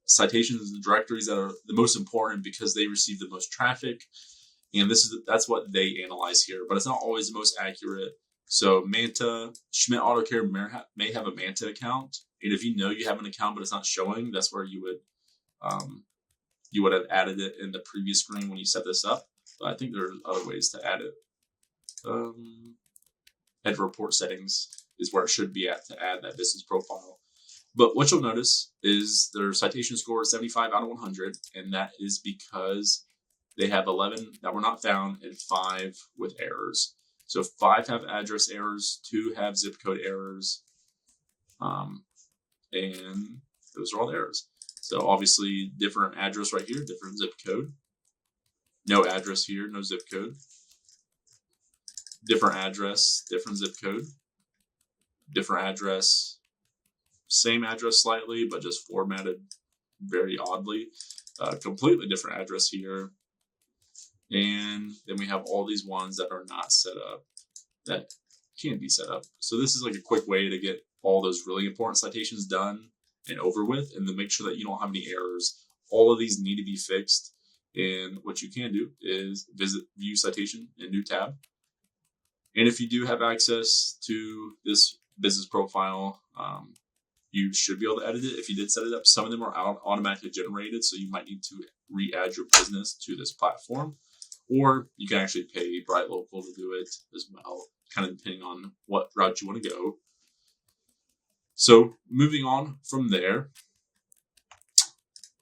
Speaker 10: Citations and directories that are the most important because they receive the most traffic, and that's what they analyze here. But it's not always the most accurate. So Manta, Schmidt Auto Care may have a Manta account, and if you know you have an account but it's not showing, that's where you would have added it in the previous screen when you set this up. But I think there's other ways to add it. Head report settings is where it should be at to add that business profile. But what you'll notice is their citation score is 75 out of 100, and that is because they have 11 that were not found and 5 with errors. So 5 have address errors, 2 have zip code errors, and those are all the errors. So obviously different address right here, different zip code. No address here, no zip code. Different address, different zip code. Different address, same address slightly, but just formatted very oddly. Completely different address here. And then we have all these ones that are not set up that can be set up. So this is like a quick way to get all those really important citations done and over with, and to make sure that you don't have any errors. All of these need to be fixed. And what you can do is visit View Citation in New Tab. And if you do have access to this business profile, you should be able to edit it. If you did set it up, some of them are automatically generated, so you might need to re-add your business to this platform. Or you can actually pay Bright Local to do it as well, kind of depending on what route you want to go. So moving on from there,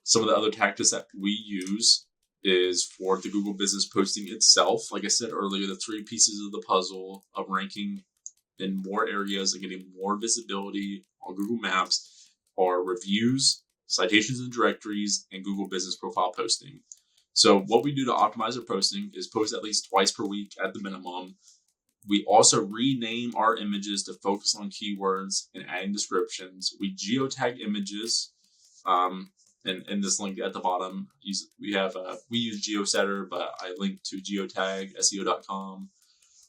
Speaker 10: some of the other tactics that we use is for the Google business posting itself. Like I said earlier, the 3 pieces of the puzzle of ranking in more areas and getting more visibility on Google Maps are reviews, citations and directories, and Google business profile posting. So what we do to optimize our posting is post at least twice per week at the minimum. We also rename our images to focus on keywords and adding descriptions. We geotag images. And this link at the bottom, we use GeoSetter, but I link to geotagseo.com.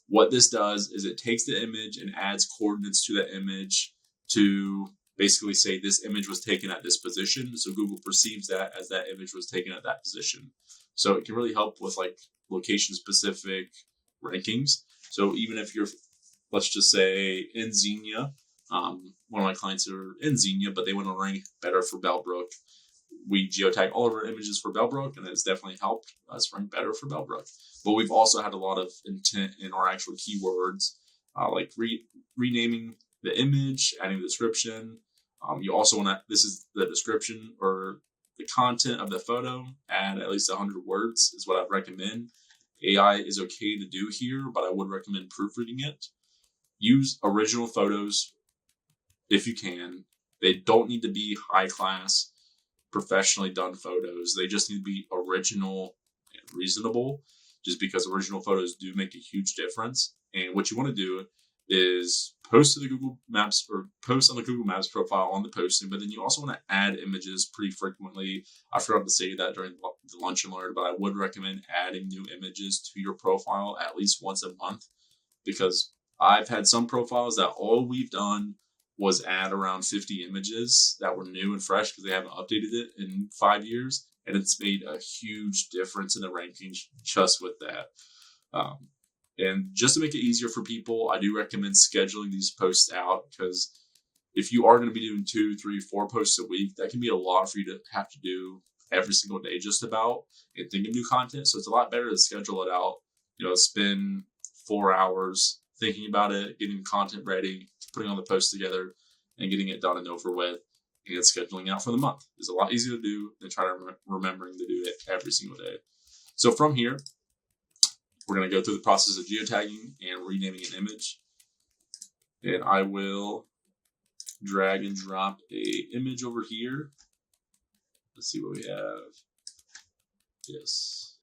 Speaker 10: What this does is it takes the image and adds coordinates to that image to basically say this image was taken at this position. So Google perceives that as that image was taken at that position. So it can really help with like location specific rankings. So even if you're, let's just say in Xenia, one of my clients are in Xenia, but they want to rank better for Bellbrook. We geotag all of our images for Bellbrook, and it's definitely helped us rank better for Bellbrook. But we've also had a lot of intent in our actual keywords, like renaming the image, adding the description. You also want to, this is the description or the content of the photo, add at least 100 words is what I'd recommend. AI is okay to do here, but I would recommend proofreading it. Use original photos if you can. They don't need to be high class, professionally done photos. They just need to be original and reasonable, just because original photos do make a huge difference. And what you want to do is post to the Google Maps or post on the Google Maps profile on the posting, but then you also want to add images pretty frequently. I forgot to say that during the Lunch and Learn, but I would recommend adding new images to your profile at least once a month, because I've had some profiles that all we've done was add around 50 images that were new and fresh because they haven't updated it in 5 years. And it's made a huge difference in the rankings just with that. And just to make it easier for people, I do recommend scheduling these posts out, because if you are going to be doing 2, 3, 4 posts a week, that can be a lot for you to have to do every single day just about and think of new content. So it's a lot better to schedule it out, spend 4 hours thinking about it, getting content ready, putting all the posts together, and getting it done and over with. And scheduling out for the month is a lot easier to do than trying to remembering to do it every single day. So from here, we're going to go through the process of geotagging and renaming an image. And I will drag and drop a image over here. Let's see what we have. Yes.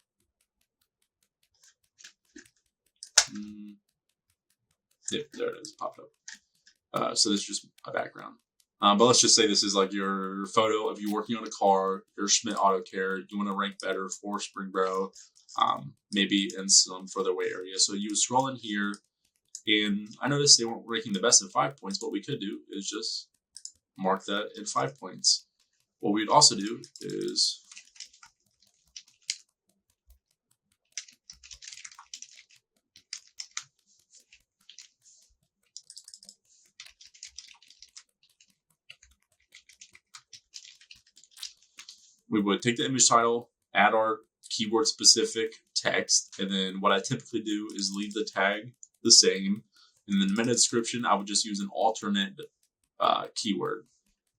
Speaker 10: Yep, there it is, popped up. So this is just a background. But let's just say this is like your photo of you working on a car, your Schmidt Auto Care. You want to rank better for Springboro, maybe in some further away area. So you scroll in here, and I noticed they weren't ranking the best in 5 points. What we could do is just mark that in 5 points. What we'd also do is we would take the image title, add our keyword specific text, and then what I typically do is leave the tag the same. And then the meta description, I would just use an alternate keyword.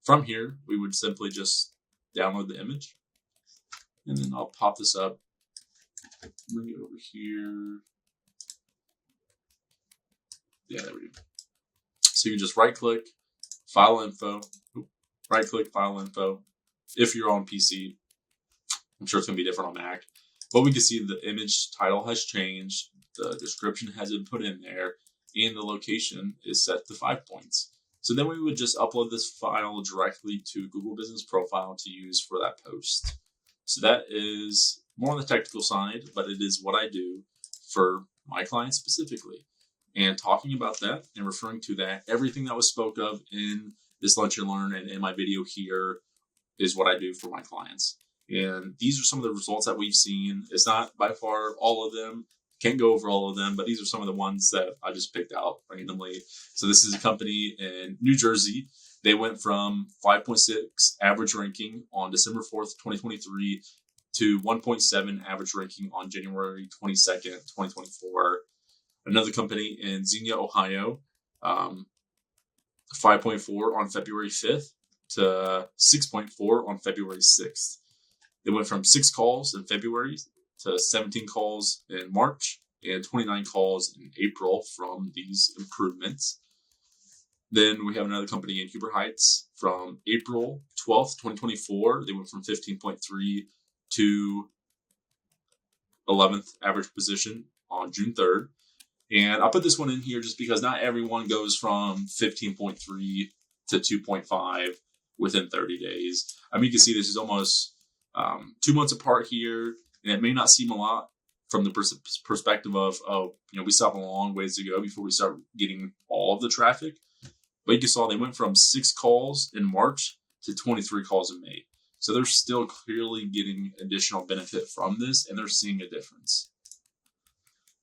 Speaker 10: From here, we would simply just download the image. And then I'll pop this up, bring it over here. Yeah, there we go. So you just right click, file info, right click, file info. If you're on PC, I'm sure it's going to be different on Mac. But we can see the image title has changed, the description has been put in there, and the location is set to 5 points. So then we would just upload this file directly to Google Business Profile to use for that post. So that is more on the technical side, but it is what I do for my clients specifically. And talking about that and referring to that, everything that was spoke of in this Lunch and Learn and in my video here is what I do for my clients. And these are some of the results that we've seen. It's not by far all of them. Can't go over all of them, but these are some of the ones that I just picked out randomly. So this is a company in New Jersey. They went from 5.6 average ranking on December 4th, 2023 to 1.7 average ranking on January 22nd, 2024. Another company in Xenia, Ohio, 5.4 on February 5th to 6.4 on February 6th. They went from 6 calls in February to 17 calls in March and 29 calls in April from these improvements. Then we have another company in Huber Heights from April 12th, 2024. They went from 15.3 to 11th average position on June 3rd. And I put this one in here just because not everyone goes from 15.3 to 2.5 within 30 days. I mean, you can see this is almost 2 months apart here, and it may not seem a lot from the perspective of we still have a long ways to go before we start getting all of the traffic. But you saw they went from 6 calls in March to 23 calls in May. So they're still clearly getting additional benefit from this, and they're seeing a difference.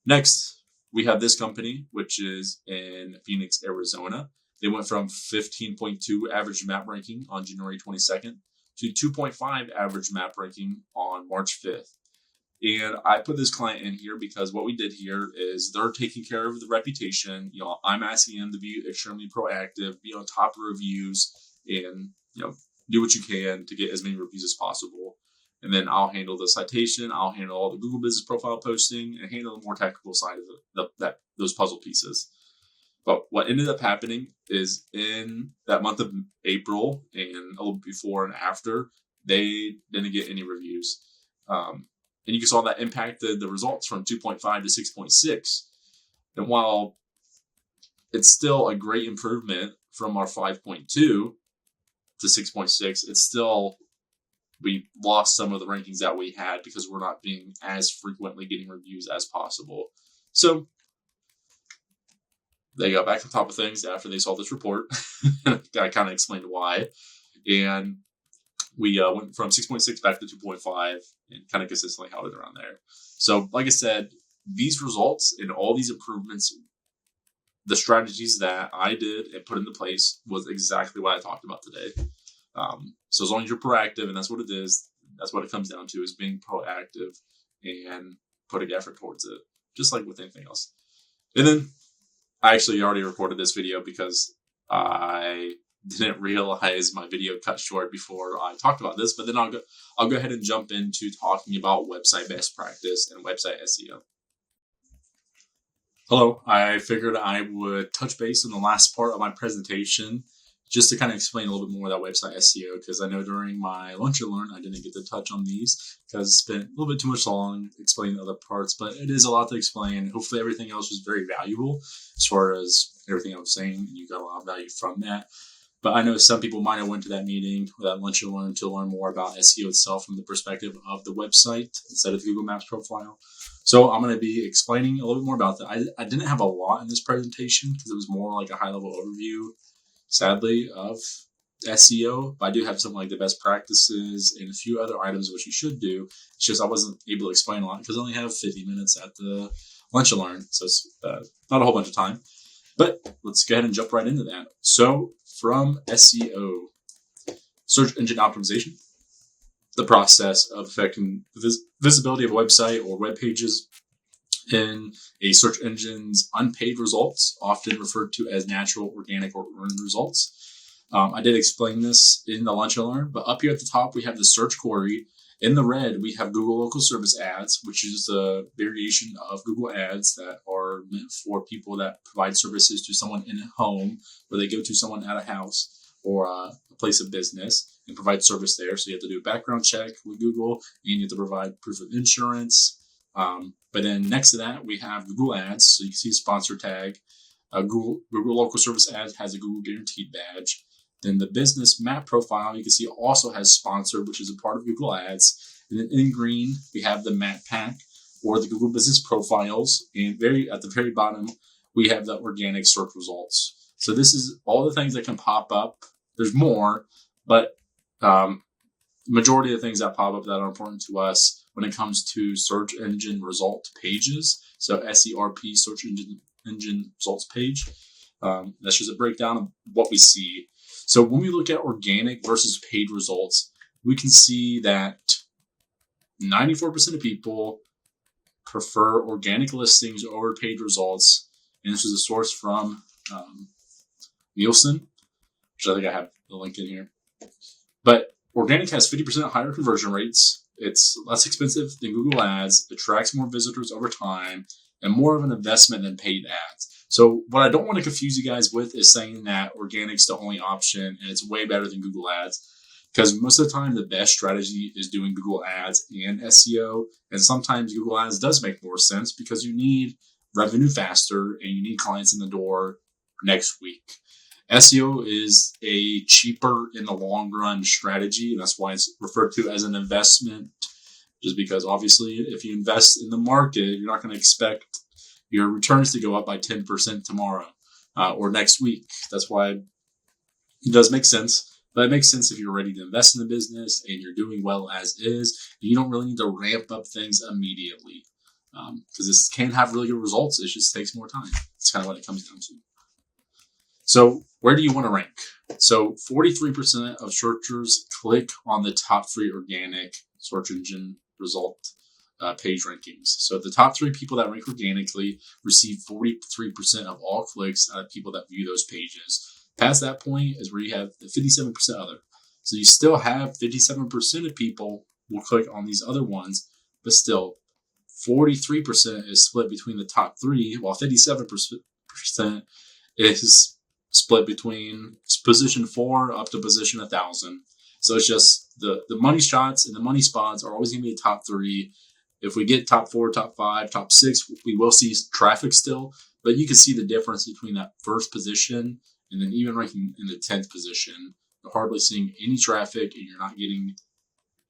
Speaker 10: Next, we have this company, which is in Phoenix, Arizona. They went from 15.2 average map ranking on January 22nd to 2.5 average map ranking on March 5th. And I put this client in here because what we did here is they're taking care of the reputation. I'm asking them to be extremely proactive, be on top of reviews, and do what you can to get as many reviews as possible. And then I'll handle the citation, I'll handle all the Google Business Profile posting, and handle the more technical side of those puzzle pieces. But what ended up happening is in that month of April and a little before and after, they didn't get any reviews. And you saw that impacted the results from 2.5 to 6.6. And while it's still a great improvement from our 5.2 to 6.6. It's still, we lost some of the rankings that we had because we're not being as frequently getting reviews as possible. So they got back on top of things after they saw this report. I kind of explained why. And we went from 6.6 back to 2.5 and kind of consistently held it around there. So like I said, these results and all these improvements, the strategies that I did and put into place was exactly what I talked about today. So as long as you're proactive, and that's what it is, that's what it comes down to, is being proactive and putting effort towards it, just like with anything else. And then I actually already recorded this video because I didn't realize my video cut short before I talked about this, but then I'll go ahead and jump into talking about website best practice and website SEO. Hello, I figured I would touch base on the last part of my presentation just to kind of explain a little bit more about website SEO, because I know during my Lunch and Learn I didn't get to touch on these because I spent a little bit too much long explaining the other parts, but it is a lot to explain. Hopefully everything else was very valuable as far as everything I was saying, and you got a lot of value from that. But I know some people might have went to that meeting or that Lunch and Learn to learn more about SEO itself from the perspective of the website instead of the Google Maps profile. So I'm going to be explaining a little bit more about that. I didn't have a lot in this presentation because it was more like a high-level overview, sadly, of SEO. But I do have some like the best practices and a few other items which you should do. It's just I wasn't able to explain a lot because I only have 50 minutes at the Lunch and Learn, so it's not a whole bunch of time. But let's go ahead and jump right into that. So from SEO, search engine optimization, the process of affecting the visibility of a website or web pages in a search engine's unpaid results, often referred to as natural, organic, or earned results. I did explain this in the Lunch and Learn, but up here at the top, we have the search query. In the red, we have Google Local Service Ads, which is a variation of Google Ads that are meant for people that provide services to someone in a home, where they go to someone at a house or a place of business and provide service there. So you have to do a background check with Google, and you have to provide proof of insurance. But then next to that, we have Google Ads. So you can see a sponsor tag. Google Local Service Ads has a Google Guaranteed badge. Then the business map profile, you can see also has sponsored, which is a part of Google Ads. And then in green, we have the map pack or the Google Business Profiles. And at the very bottom, we have the organic search results. So this is all the things that can pop up. There's more, but majority of the things that pop up that are important to us when it comes to search engine result pages. So SERP, search engine results page. That's just a breakdown of what we see. So when we look at organic versus paid results, we can see that 94% of people prefer organic listings over paid results. And this is a source from Nielsen, which I think I have the link in here. But organic has 50% higher conversion rates. It's less expensive than Google Ads, attracts more visitors over time, and more of an investment than paid ads. So what I don't want to confuse you guys with is saying that organic's the only option and it's way better than Google Ads, because most of the time the best strategy is doing Google Ads and SEO, and sometimes Google Ads does make more sense because you need revenue faster and you need clients in the door next week. SEO is a cheaper in the long run strategy, and that's why it's referred to as an investment, just because obviously if you invest in the market, you're not going to expect your returns to go up by 10% tomorrow or next week. That's why it does make sense. But it makes sense if you're ready to invest in the business and you're doing well as is. You don't really need to ramp up things immediately because this can have really good results. It just takes more time. It's kind of what it comes down to. So where do you want to rank? So 43% of searchers click on the top 3 organic search engine result page rankings. So the top 3 people that rank organically receive 43% of all clicks out of people that view those pages. Past that point is where you have the 57% other. So you still have 57% of people will click on these other ones, but still 43% is split between the top 3, while 57% is split between position 4 up to position 1,000. So it's just the money shots and the money spots are always going to be the top 3. If we get top 4, top 5, top 6, we will see traffic still, but you can see the difference between that first position and then even ranking in the 10th position. You're hardly seeing any traffic and you're not getting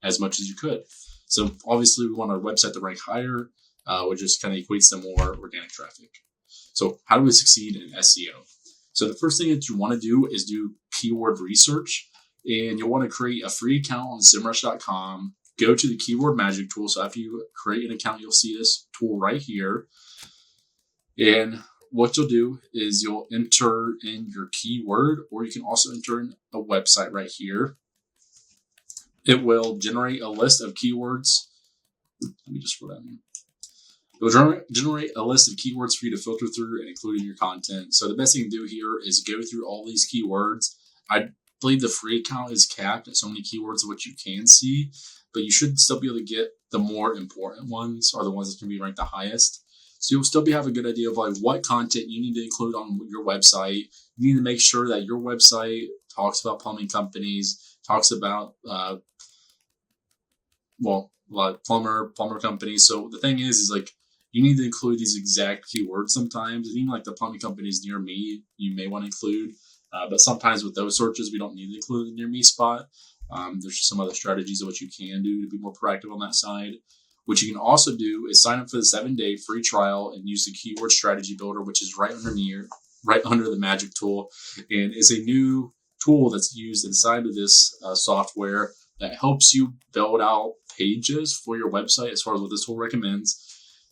Speaker 10: as much as you could. So obviously we want our website to rank higher, which just kind of equates to more organic traffic. So how do we succeed in SEO? So the first thing that you want to do is do keyword research, and you'll want to create a free account on SEMrush.com. Go to the keyword magic tool. So after you create an account, you'll see this tool right here. And what you'll do is you'll enter in your keyword, or you can also enter in a website right here. It will generate a list of keywords. Let me just scroll down here. It will generate a list of keywords for you to filter through and include in your content. So the best thing to do here is go through all these keywords. I believe the free account is capped at so many keywords of what you can see, but you should still be able to get the more important ones, or the ones that can be ranked the highest. So you'll still have a good idea of like what content you need to include on your website. You need to make sure that your website talks about plumbing companies, talks about plumber companies. So the thing is like you need to include these exact keywords sometimes. And even like the plumbing companies near me, you may want to include. But sometimes with those searches, we don't need to include the near me spot. There's just some other strategies of what you can do to be more proactive on that side. What you can also do is sign up for the 7-day free trial and use the keyword strategy builder, which is right under the magic tool. And it's a new tool that's used inside of this software that helps you build out pages for your website as far as what this tool recommends.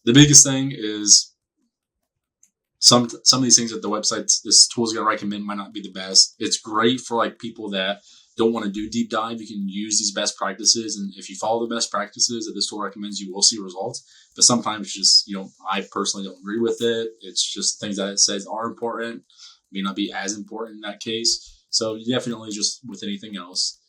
Speaker 10: The biggest thing is some of these things that the websites this tool is going to recommend might not be the best. It's great for like people that don't want to do deep dive. You can use these best practices, and if you follow the best practices that this tool recommends, you will see results. But sometimes it's just, I personally don't agree with it. It's just things that it says are important may not be as important in that case. So definitely, just with anything else,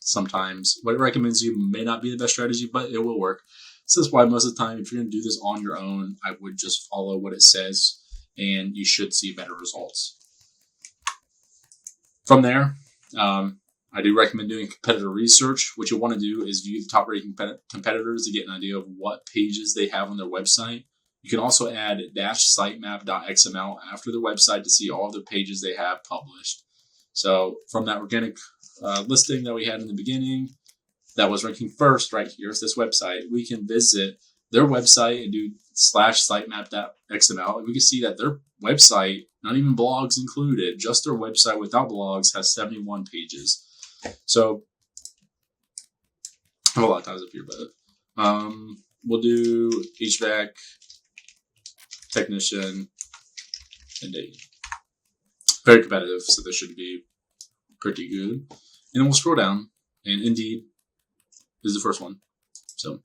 Speaker 10: sometimes what it recommends you may not be the best strategy, but it will work. So that's why most of the time, if you're going to do this on your own, I would just follow what it says, and you should see better results. From there, I do recommend doing competitor research. What you'll want to do is view the top-rated competitors to get an idea of what pages they have on their website. You can also add -sitemap.xml after their website to see all of the pages they have published. So from that organic listing that we had in the beginning, that was ranking first right here is this website. We can visit their website and do /sitemap.xml. And we can see that their website, not even blogs included, just their website without blogs, has 71 pages. So I have a lot of tabs up here, but we'll do HVAC technician and date. Very competitive, so this should be pretty good. And then we'll scroll down, and Indeed is the first one. So,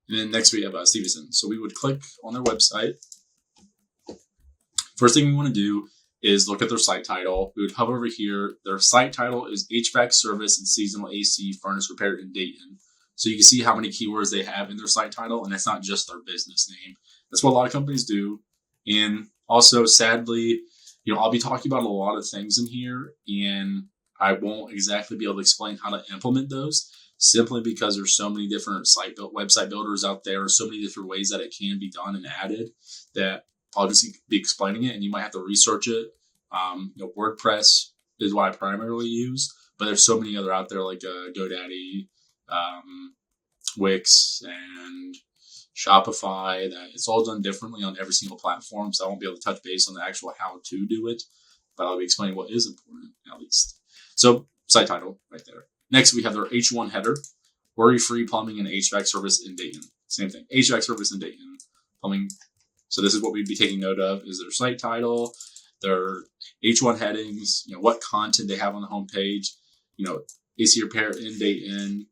Speaker 10: and then next we have Stevenson. So we would click on their website. First thing we want to do is look at their site title. We would hover over here. Their site title is HVAC service and seasonal AC furnace repair in Dayton. So you can see how many keywords they have in their site title, and that's not just their business name. That's what a lot of companies do. And also, sadly, I'll be talking about a lot of things in here, and I won't exactly be able to explain how to implement those, simply because there's so many different website builders out there, so many different ways that it can be done and added, that I'll just be explaining it, and you might have to research it. WordPress is what I primarily use, but there's so many other out there like GoDaddy, Wix, and Shopify, that it's all done differently on every single platform. So I won't be able to touch base on the actual how to do it, but I'll be explaining what is important at least. So site title right there. Next, we have their H1 header, worry-free plumbing and HVAC service in Dayton. Same thing, HVAC service in Dayton, plumbing. So this is what we'd be taking note of, is their site title, their H1 headings, what content they have on the homepage, AC repair in Dayton,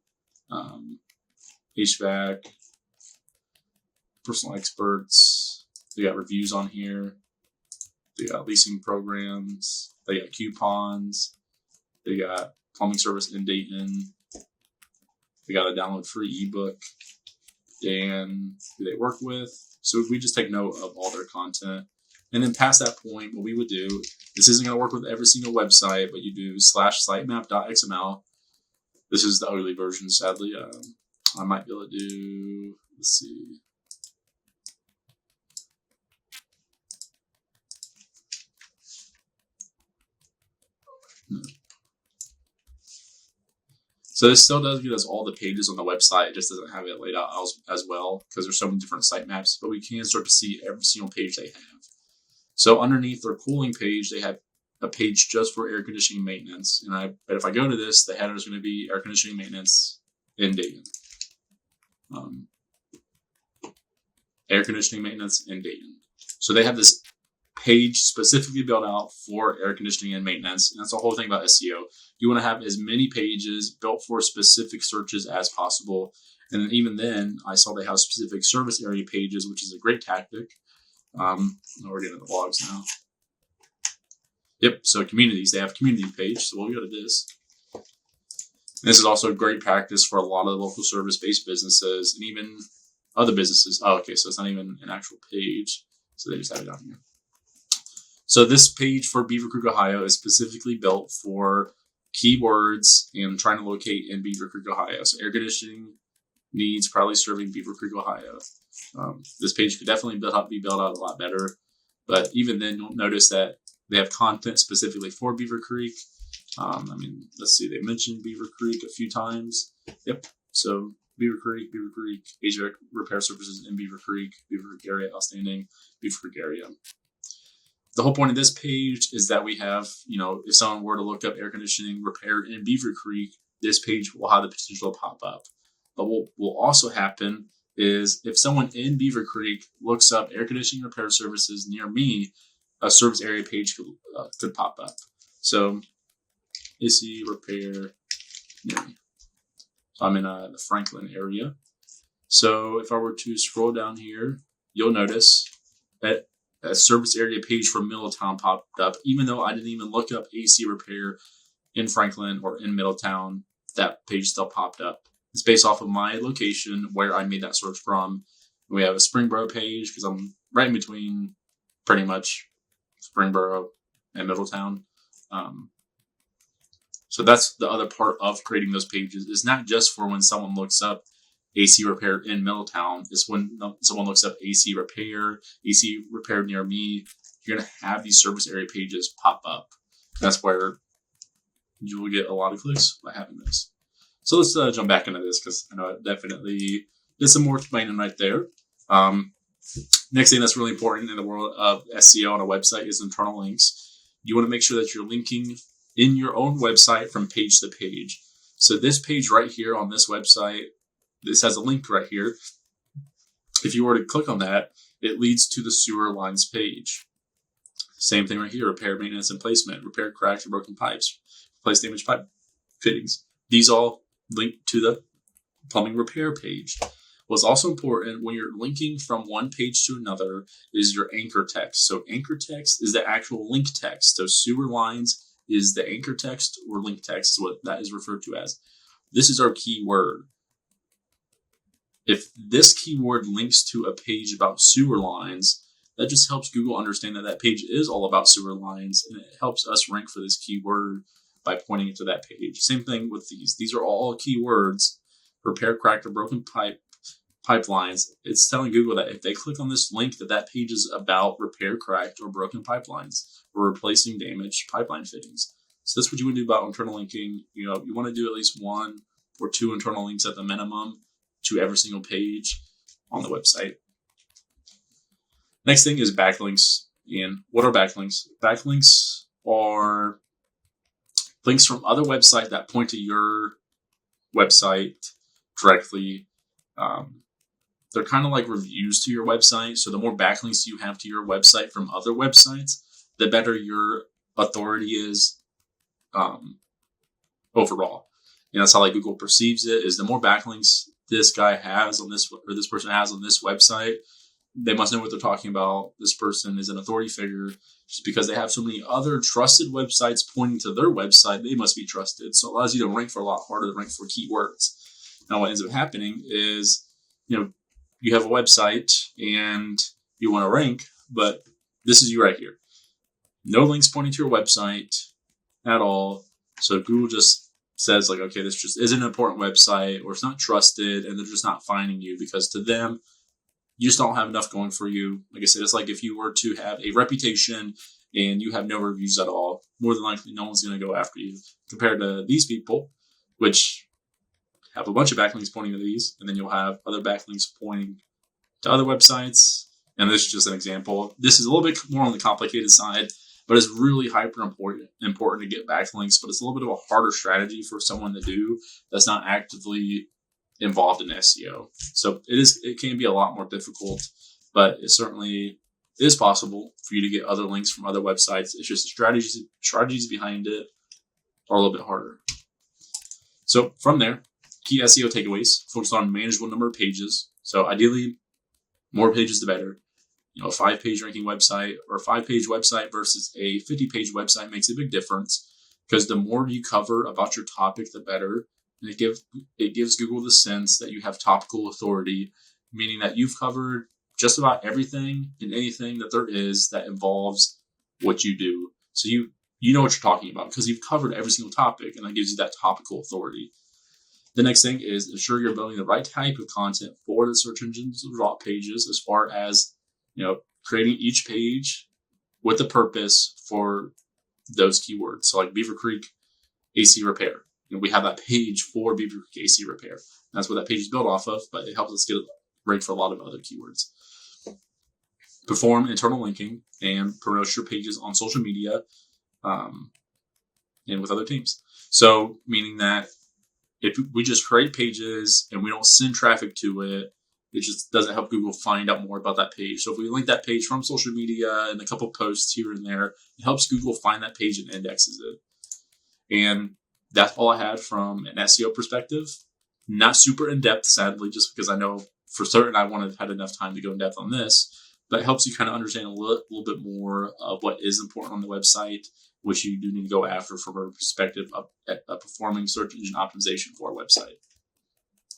Speaker 10: HVAC, personal experts. They got reviews on here. They got leasing programs. They got coupons. They got plumbing service in Dayton. They got a download free ebook. And who they work with. So we just take note of all their content. And then past that point, what we would do, this isn't going to work with every single website, but you do /sitemap.xml. This is the ugly version, sadly. I might be able to do, let's see. So this still does give us all the pages on the website. It just doesn't have it laid out as well because there's so many different sitemaps, but we can start to see every single page they have. So underneath their cooling page, they have a page just for air conditioning maintenance. But if I go to this, the header is going to be air conditioning maintenance in Dayton. Air conditioning maintenance in Dayton. So they have this page specifically built out for air conditioning and maintenance. And that's the whole thing about SEO. You want to have as many pages built for specific searches as possible. And even then, I saw they have specific service area pages, which is a great tactic. We're getting the blogs now. Yep, so communities. They have a community page. So we'll go to this. This is also great practice for a lot of local service-based businesses and even other businesses. Oh, okay, so it's not even an actual page. So they just have it down here. So this page for Beaver Creek, Ohio is specifically built for keywords and trying to locate in Beaver Creek, Ohio. So air conditioning needs probably serving Beaver Creek, Ohio. This page could definitely be built out a lot better. But even then, you'll notice that they have content specifically for Beaver Creek. Let's see, they mentioned Beaver Creek a few times. Yep, so Beaver Creek, HVAC repair services in Beaver Creek area, outstanding, Beaver Creek area. The whole point of this page is that we have, if someone were to look up air conditioning repair in Beaver Creek, this page will have the potential to pop up. But what will also happen is if someone in Beaver Creek looks up air conditioning repair services near me, a service area page could pop up. So, AC repair near me. So I'm in the Franklin area. So if I were to scroll down here, you'll notice that a service area page for Middletown popped up, even though I didn't even look up AC repair in Franklin or in Middletown, that page still popped up. It's based off of my location where I made that search from. We have a Springboro page because I'm right in between pretty much Springboro and Middletown. So that's the other part of creating those pages. It's not just for when someone looks up AC repair in Middletown. It's when someone looks up AC repair near me. You're going to have these service area pages pop up. That's where you will get a lot of clicks by having this. So let's jump back into this because I know it definitely did some more explaining right there. Next thing that's really important in the world of SEO on a website is internal links. You want to make sure that you're linking in your own website from page to page. So this page right here on this website, this has a link right here. If you were to click on that, it leads to the sewer lines page. Same thing right here, repair, maintenance, and placement, repair cracked or broken pipes, replace damaged pipe fittings. These all link to the plumbing repair page. What's also important when you're linking from one page to another is your anchor text. So anchor text is the actual link text. So sewer lines is the anchor text or link text, is what that is referred to as. This is our keyword. If this keyword links to a page about sewer lines, that just helps Google understand that that page is all about sewer lines, and it helps us rank for this keyword by pointing it to that page. Same thing with these. These are all keywords. Repair cracked or broken pipelines. It's telling Google that if they click on this link, that page is about repair cracked or broken pipelines or replacing damaged pipeline fittings. So that's what you want to do about internal linking. You want to do at least 1 or 2 internal links at the minimum to every single page on the website. Next thing is backlinks. And what are backlinks? Backlinks are links from other websites that point to your website directly. They're kind of like reviews to your website. So the more backlinks you have to your website from other websites, the better your authority is overall. And that's how like Google perceives it, is the more backlinks this guy has on this, or this person has on this website, they must know what they're talking about. This person is an authority figure. Just because they have so many other trusted websites pointing to their website, they must be trusted. So it allows you to rank for a lot harder to rank for keywords. Now what ends up happening is, you have a website and you want to rank, but this is you right here. No links pointing to your website at all. So Google just says like, okay, this just isn't an important website, or it's not trusted, and they're just not finding you because to them, you just don't have enough going for you. Like I said, it's like if you were to have a reputation and you have no reviews at all, more than likely no one's going to go after you. Compared to these people, which have a bunch of backlinks pointing to these, and then you'll have other backlinks pointing to other websites. And this is just an example. This is a little bit more on the complicated side, but it's really hyper important to get backlinks, but it's a little bit of a harder strategy for someone to do that's not actively involved in SEO. So it can be a lot more difficult, but it certainly is possible for you to get other links from other websites. It's just the strategies behind it are a little bit harder. So from there, key SEO takeaways: focus on a manageable number of pages. So ideally, more pages the better. A 5-page ranking website or a 5-page website versus a 50-page website makes a big difference, because the more you cover about your topic, the better. And it gives Google the sense that you have topical authority, meaning that you've covered just about everything and anything that there is that involves what you do. So you know what you're talking about because you've covered every single topic, and that gives you that topical authority. The next thing is ensure you're building the right type of content for the search engines result pages, as far as creating each page with a purpose for those keywords. So like Beaver Creek AC repair. We have that page for Beaver Creek AC repair. That's what that page is built off of, but it helps us get ranked for a lot of other keywords. Perform internal linking and promote your pages on social media and with other teams. So meaning that if we just create pages and we don't send traffic to it, it just doesn't help Google find out more about that page. So if we link that page from social media and a couple posts here and there, it helps Google find that page and indexes it. And that's all I had from an SEO perspective. Not super in-depth, sadly, just because I know for certain I wouldn't have had enough time to go in-depth on this. But it helps you kind of understand a little bit more of what is important on the website, which you do need to go after from a perspective of performing search engine optimization for a website.